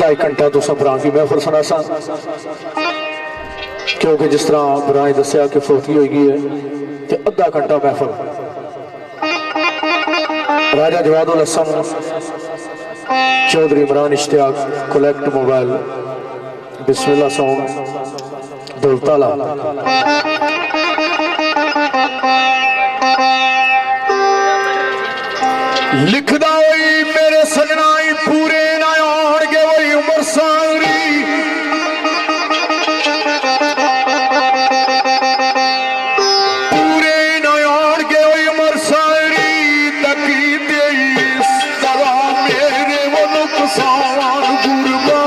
अद्धा एक घंटा तुसा भरा की महफिल सुना सा क्योंकि जिस तरह भरा दसिया कि फौती हो गई है तो अद्धा घंटा महफिल राजा जवादुल हसन चौधरी इमरान इश्तियाक कलेक्ट मोबाइल बिस्मिल्लाह सॉन्ग दौलताला लिखदा होई मेरे सजनाई पूरे ना आउणगे वही उमर सारी पूरे ना आउणगे वही उमर सारी तकी देई सदा मेरे वो नुकसान गुरबा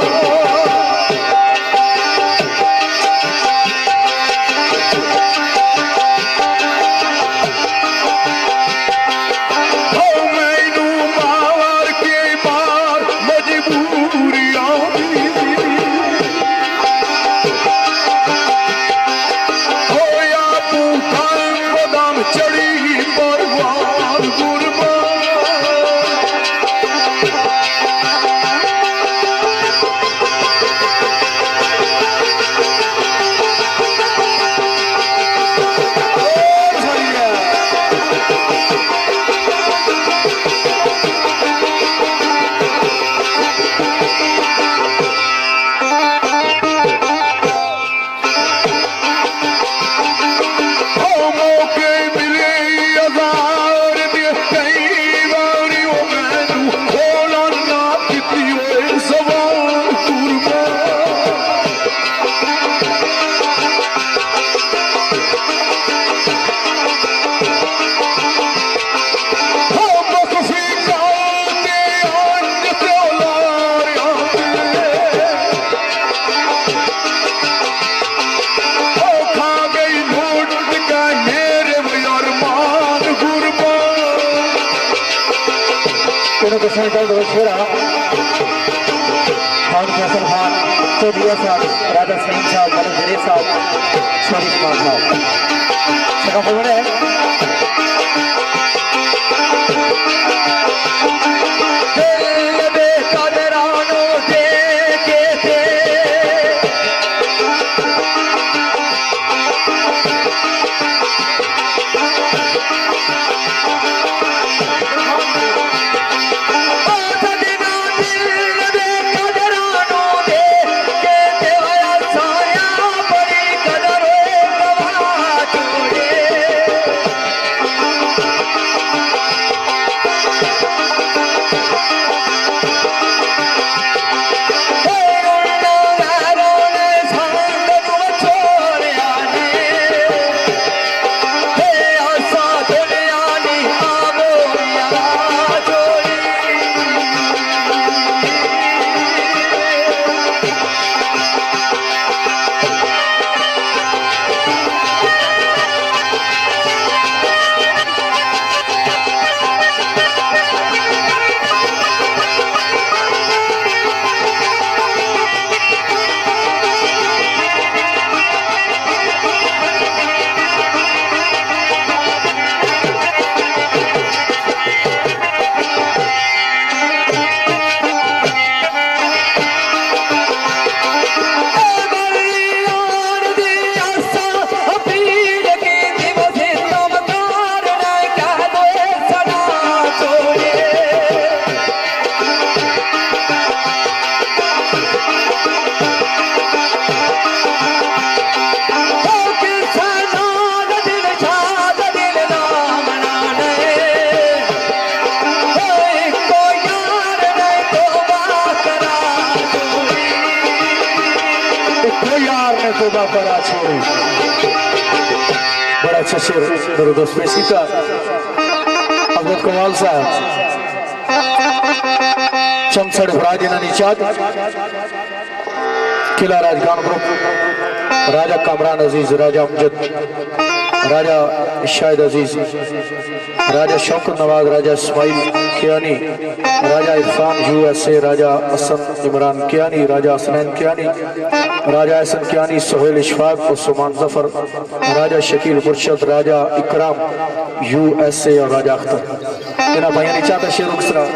चौधरी साहब राजा सलीम साहब मलिक जरीफ साहब शरीफ खान साहब बड़ा अच्छा शेर मेरे दोस्त पेशी का अब्दुल कमाल साहब चमसड़ फराज इनानी चाँद किला राजगान ग्रुप राजा कामरान अजीज राजा अमजद राजा शाहिद अजीज राजा शौकत नवाज राजा इस्माइल कियानी राजा इरफान USA राजा हसन इमरान कियानी राजा हसनैन कियानी राजा हसन कियानी सोहेल इशफाक उस्मान जफर राजा शकील मुर्शद राजा इकराम USA और राजा अख्तर इन्हें भाइयों ने चाहता शेर उकसरा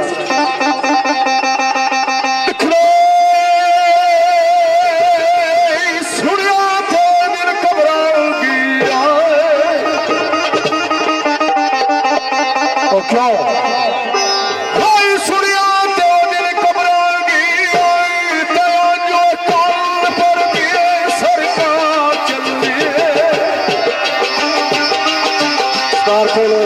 क्यों कोई सुनिया तो दिल घबरागी दया जो काल पर दिए सरकार चलती स्टार खोलो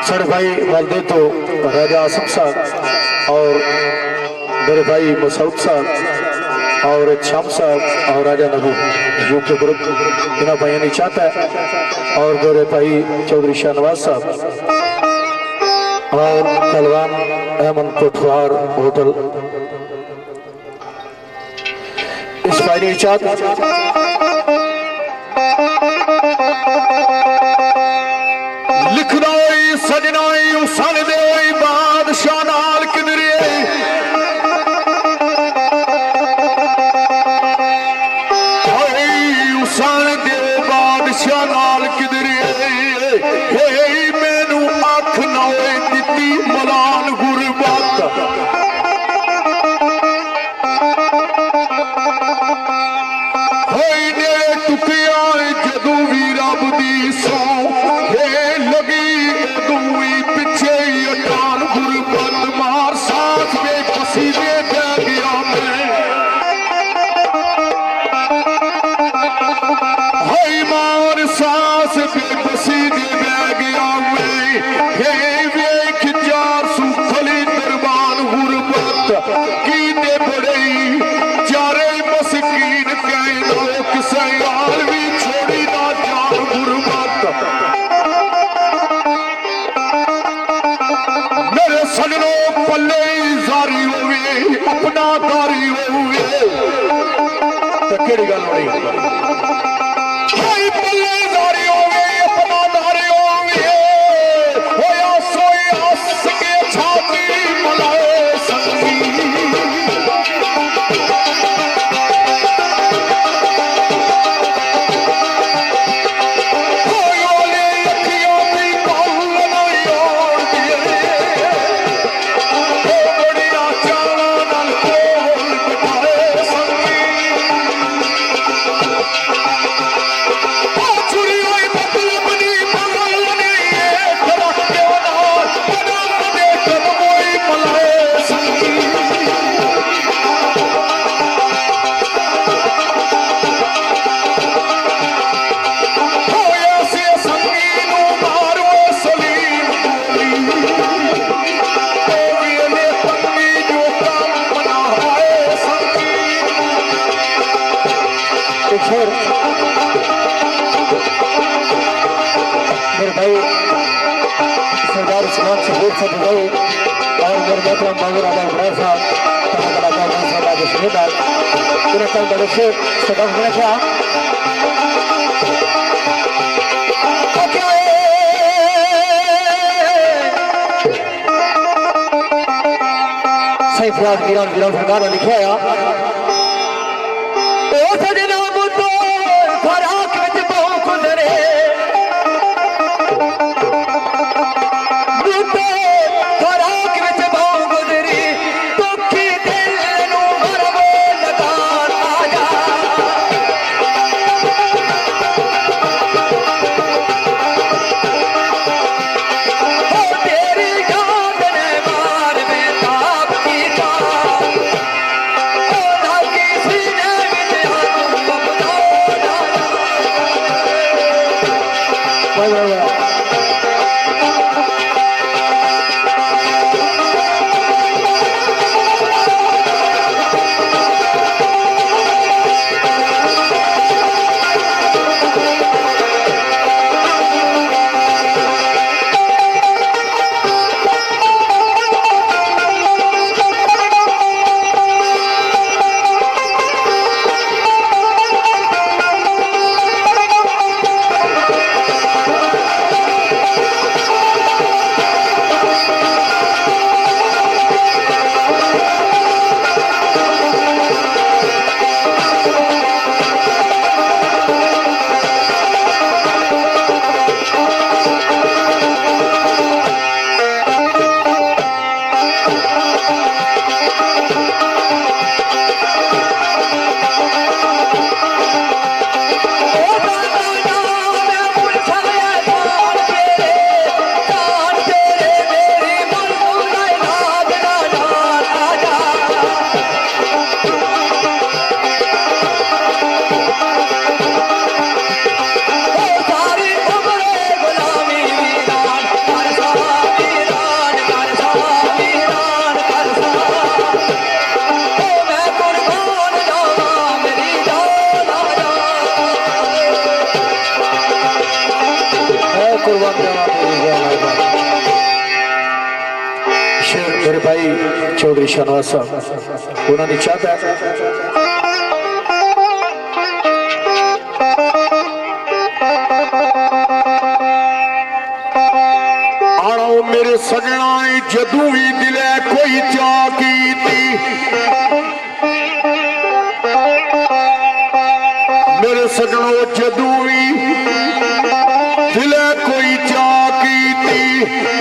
सर भाई वालदे तो राजा आसम साहब और मेरे भाई मसूद साहब और श्याम साहब और राजा नबू यू के ग्रुप इन्होंने भाइयों ने चाहता है और मेरे भाई चौधरी शाहनवाज साहब और पहलवान अहमद कोटवार होटल इस भाई ने चाहता लिखना सजना उसन दे बादशाह नाल किधरे उसन दे बादशाह नाल किधरे मैनू अख ना दी मलान गुरबत होई ने टुकिया जद भी रब दी सौ हे लगी दूई पिछे अटान गुरबत मार साथ में पसी दे गया मैं हाय मार सांस बेबसी दे गया मैं हे वेख जार सुखली दरबान गुरबत की दे बड़े चारे मस्कीन कहना किसे यार भी छोड़ी ना जान गुरबत मेरे सजनों पल्ले जारी होवे अपना दारी होवे तो केड़ी गल होनी पल्ले जारी होवे अपना दारी होवे होया सोया सके छाती मलाए संगी मेरे भाई सरदार उस्मान शहीद से बुझाई और मेरे मोहतरम बाबू राजा इब्राहिम साहब तहकला जाना साहब आज शहीद आज इन्हें कल बड़े से सदफ में क्या सही फिराज वीरान वीरान सरकार ने लिखा है ओ सजना मुद्दो फराक विच बहु गुजरे मेरे भाई चौधरी शाहनवाज साहब उन्होंने चाहता है आओ मेरे सजना जदू भी दिले कोई चाह की मेरे सजनों जदू भी दिले कोई चाह की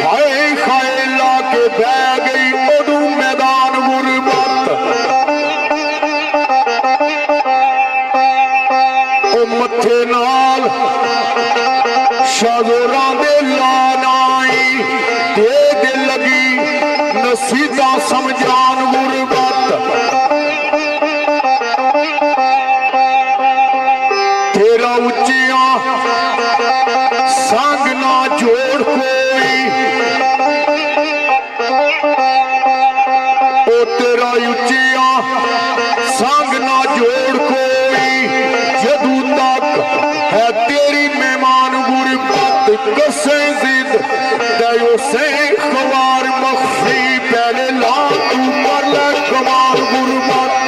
हाय खाए ला के बह गई उदू मैदान गुरबत ओ मथे नाल शाजोरां दे लानाई दे दे लगी नसीदा समझान गुरबत तेरा उच्चिया संग ना जोड़ कोई ओ तेरा उच्चिया संग ना जोड़ कोई जदू तक है तेरी मेहमान गुरबत कसे जिद दयो से खवार मखफी पहले ला तू कर ले कमाल गुरबत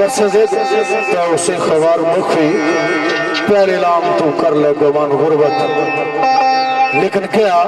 कसे जिद दयो से खवार मखफी पहले लाम तू कर ले कमाल गुरबत लेकिन क्या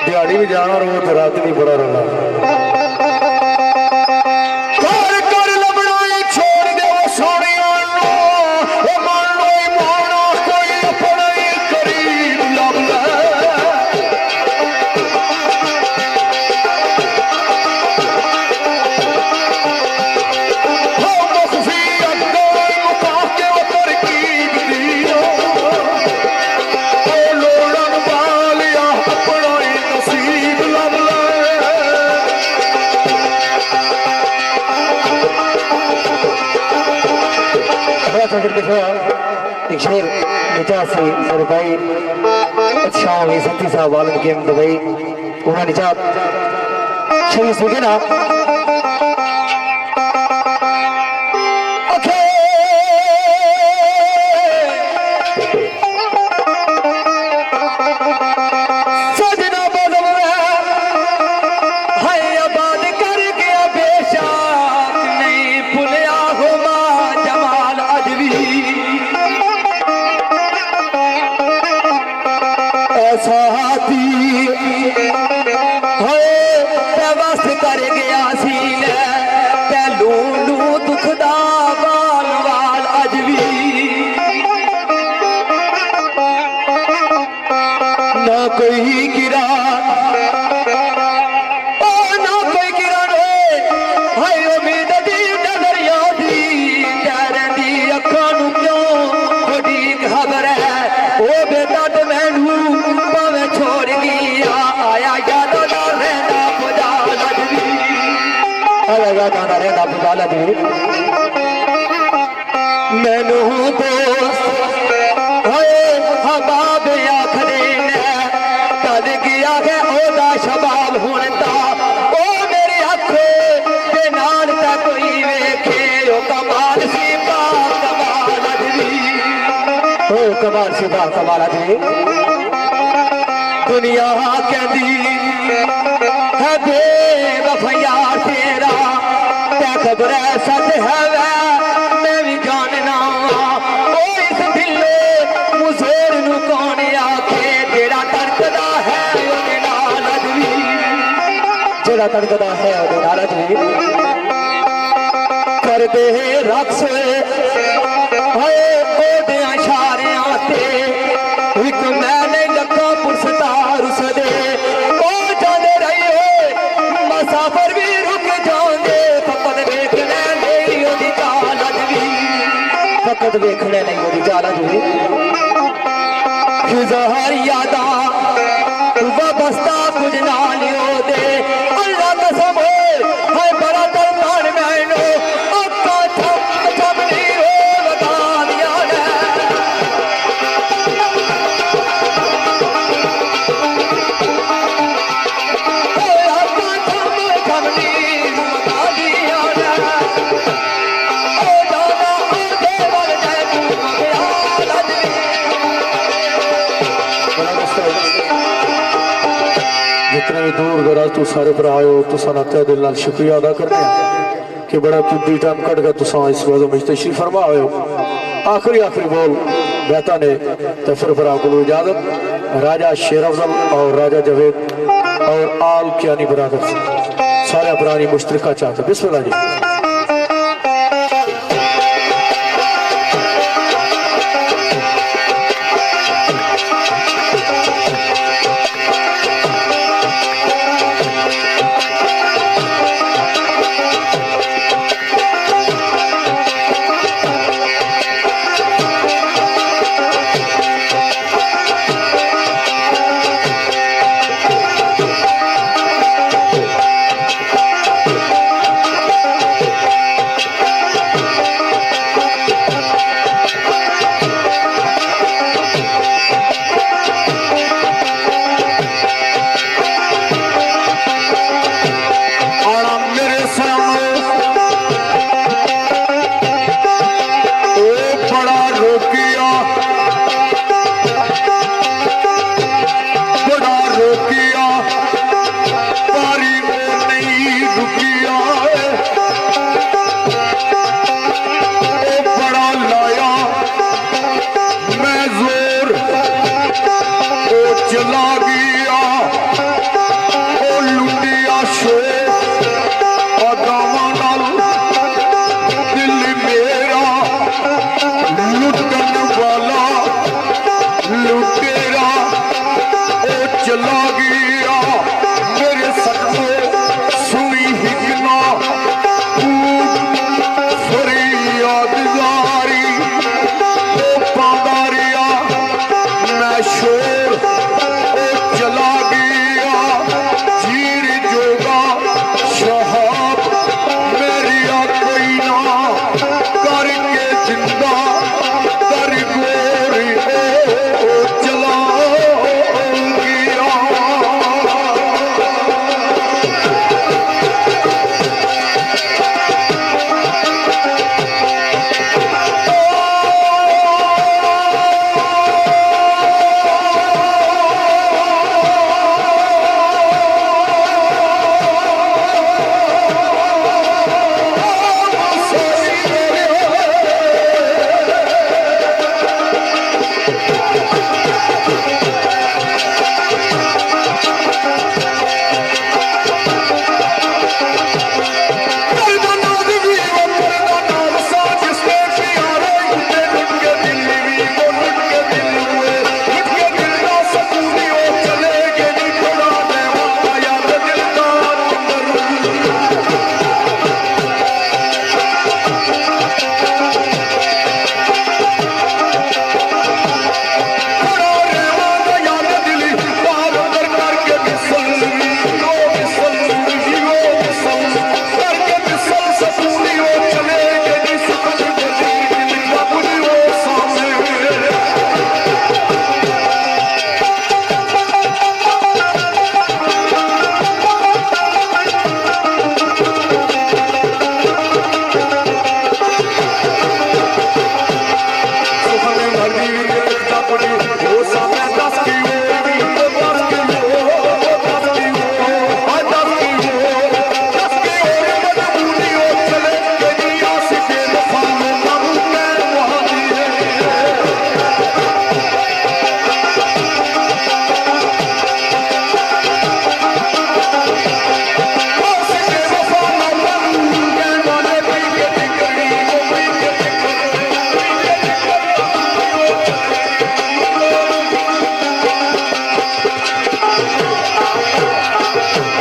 दिहाड़ी भी जाना और वो रात भी बड़ा रोना एक शेर निचा से मेरे भाई अच्छा सत्ती साहब आलम के दुबई उन्होंने निचा शेर सुखे ना कर गया सी पहलू दुखदा वाल वाल अज भी ना कोई गिरा ना कोई किरण है उम्मीद दी नजरिया दी डरन दी अखां नू क्यों बड़ी खबर है ओ बेटा तो मैनू भावें छोड़ गया आया याद ना रहना गाना रहना बुझाला दी मैनू दोस्त हबाब आखरे ने कद गया है ओदा शबाब हुणता ओ मेरी अखो ते नाल ता कोई वेखे ओ कमाल सी बा कमाल अजवी ओ कमाल से बा कमाल अजवी दुनिया कहती है बेवफा तेरा ते खबर सच है वै मैं भी जानना ओ इस दिले मुझेर नू कौन आखे जेड़ा तड़कदा है ओदे नाल अजवी जेड़ा तड़कदा है ओदे नाल अजवी कर दे रक्स हाय ओदे इशारियां ते एक मैंने लखा पुरस्कार उसदे ओ जाने रही हो मुसाफिर भी रुक जांदे फकत देखने नहीं ओदी चाल अजवी फकत देखने नहीं ओदी चाल अजवी खिजहर यादा वाबस्ता कुछ ना लियो दे अल्लाह कसम है बड़ा दरबार मैनो अक्का छम छमनी हो बता दिया ने अक्का छम छमनी बता दिया ने ओ जाना आगे बढ़ जाए तू ख्याल अजवी जितने भी दूर दराज तू सारे पर आयो तुसा ना तहे दिल नाल शुक्रिया अदा करने कि बड़ा कीमती टाइम कट के तुसा इस वजह में तशरीफ फरमा आयो आखिरी बोल बेहता ने तो फिर को इजाजत राजा शेर अफजल और राजा जवेद और आल कियानी बरादर सारे पुरानी मुश्तरका चाहते बिस्मिल्लाह जी।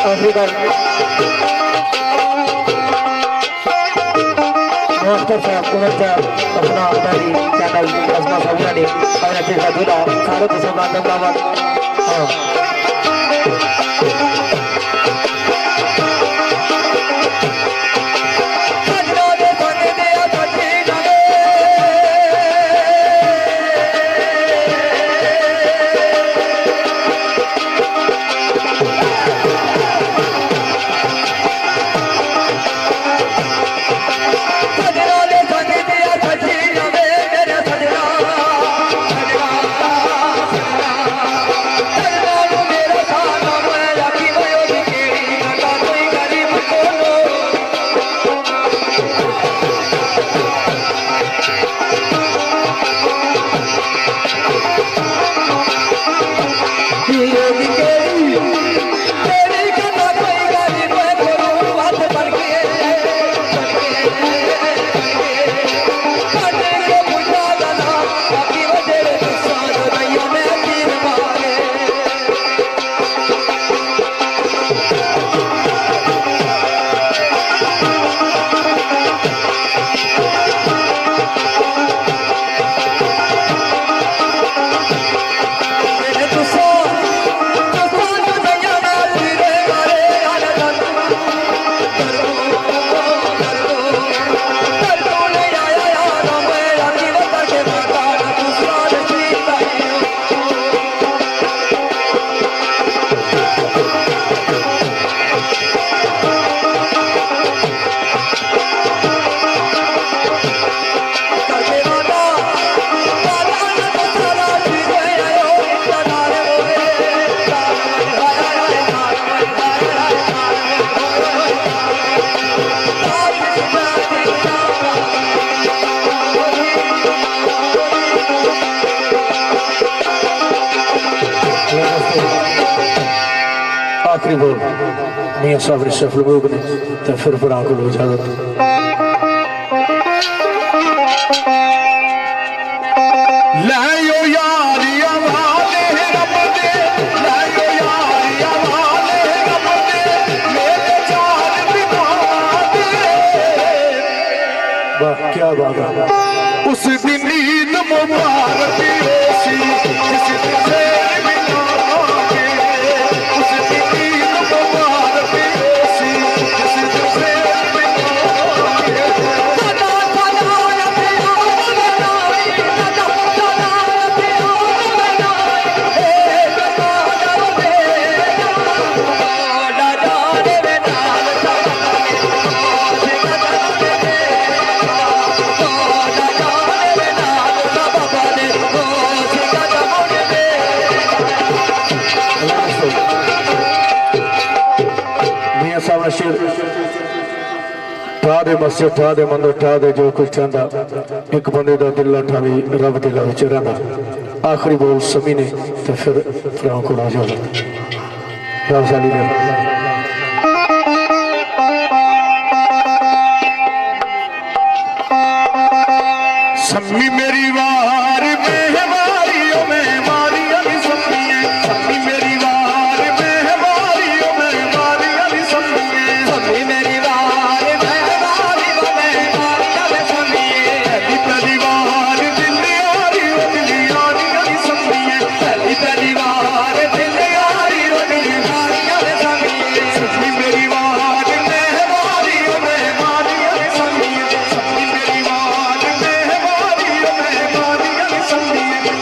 आखिरी बार मास्टर साहब कुमार साहब अपना अपनी चैनल रसमा साहब ने और अच्छे का दूधा सारों को सम्मान धन्यवाद। आखिरी बोल मियां साहब ने सफल भोग ने तो फिर भरा को इजाजत। वाह क्या बात है। उस दिन ईद मुबारक होसी जिस दिन से मिलाके, उस दिन ईद मुबारक होसी जिस दिन से मिलाके। सदा सदा प्यार बनाई, सदा सदा प्यार बनाई, हे जमाना मेरा मोड़ा जाने में नाल शेर ठा दे मस्जिद ठा दे मंदिर ठा दे जो कुछ चाहता एक बंदे का दिल ठावी रब दिल विच रहा। आखिरी बोल समी ने तो फिर फ्रां को राजाली ने सम्मी मेरी वार में मारियो में मारिया भी सम्मी है, सम्मी मेरी वार में मारियो में मारिया भी सम्मी है, सम्मी मेरी वार में मारियो में मारिया भी सम्मी है। पहली पहली वार दिल यारी ओ दिल यारी भी सम्मी है, पहली पहली वार दिल यारी ओ दिल यारी भी सम्मी है। सम्मी मेरी वार में मारियो में मारिया भी सम्मी है, सम्मी मेरी वार में मारियो में मारिया भी सम्मी है।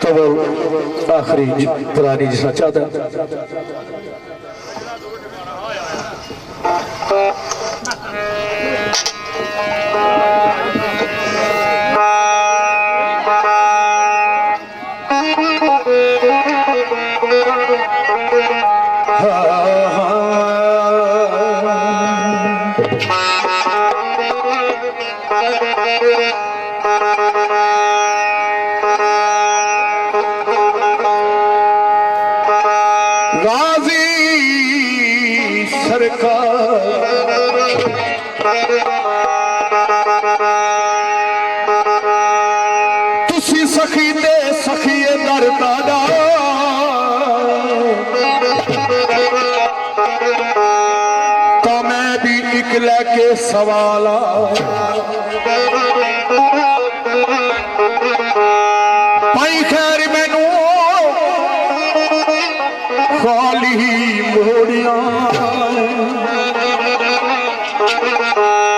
तो आखिरी पुरानी जिसना चाहता राजी सरकार तुसी सखी दे सखीए दर दादा तो मैं भी एक लेके सवाला भाई खैर मैनू खाली मोड़िया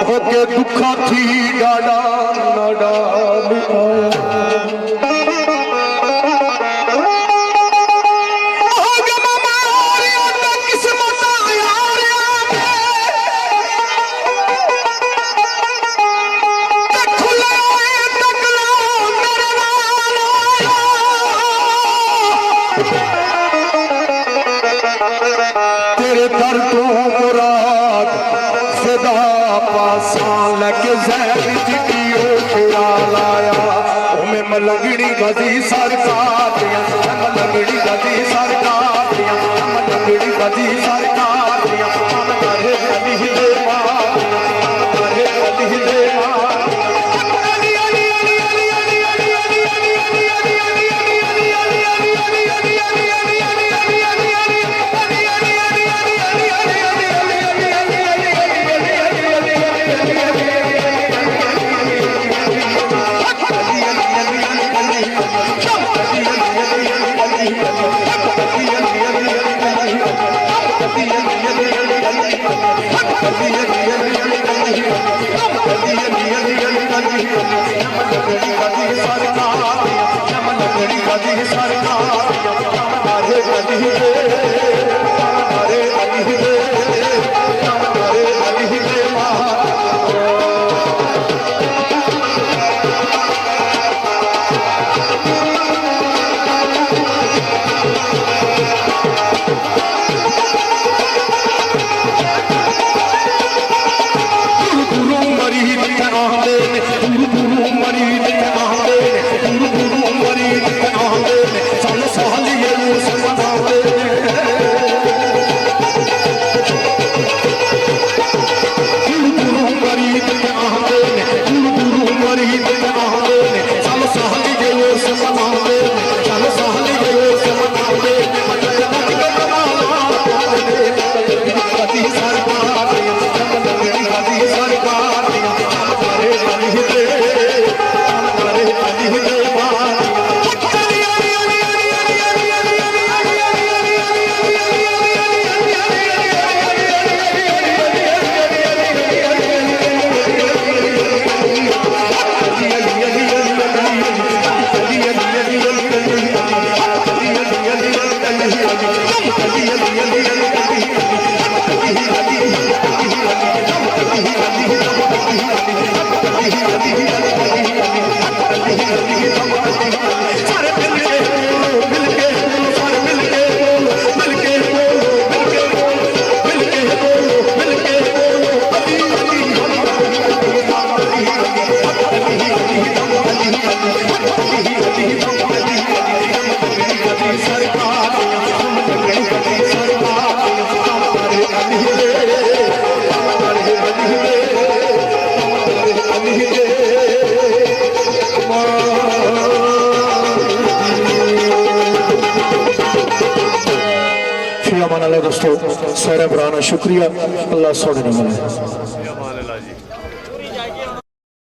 होके दुखा थी डाडा नाडा तेरे दर तो मुराद सदा पासान लगे जहर जियो ख्याल आया मैं मलंगड़ी गदी सरकार दिया मलंगड़ी गदी सरकार दिया मलंगड़ी गदी सरकार दिया करे कदी दे मां करे कदी दे मां दोस्तों सारे भरा शुक्रिया अल्लाह सोने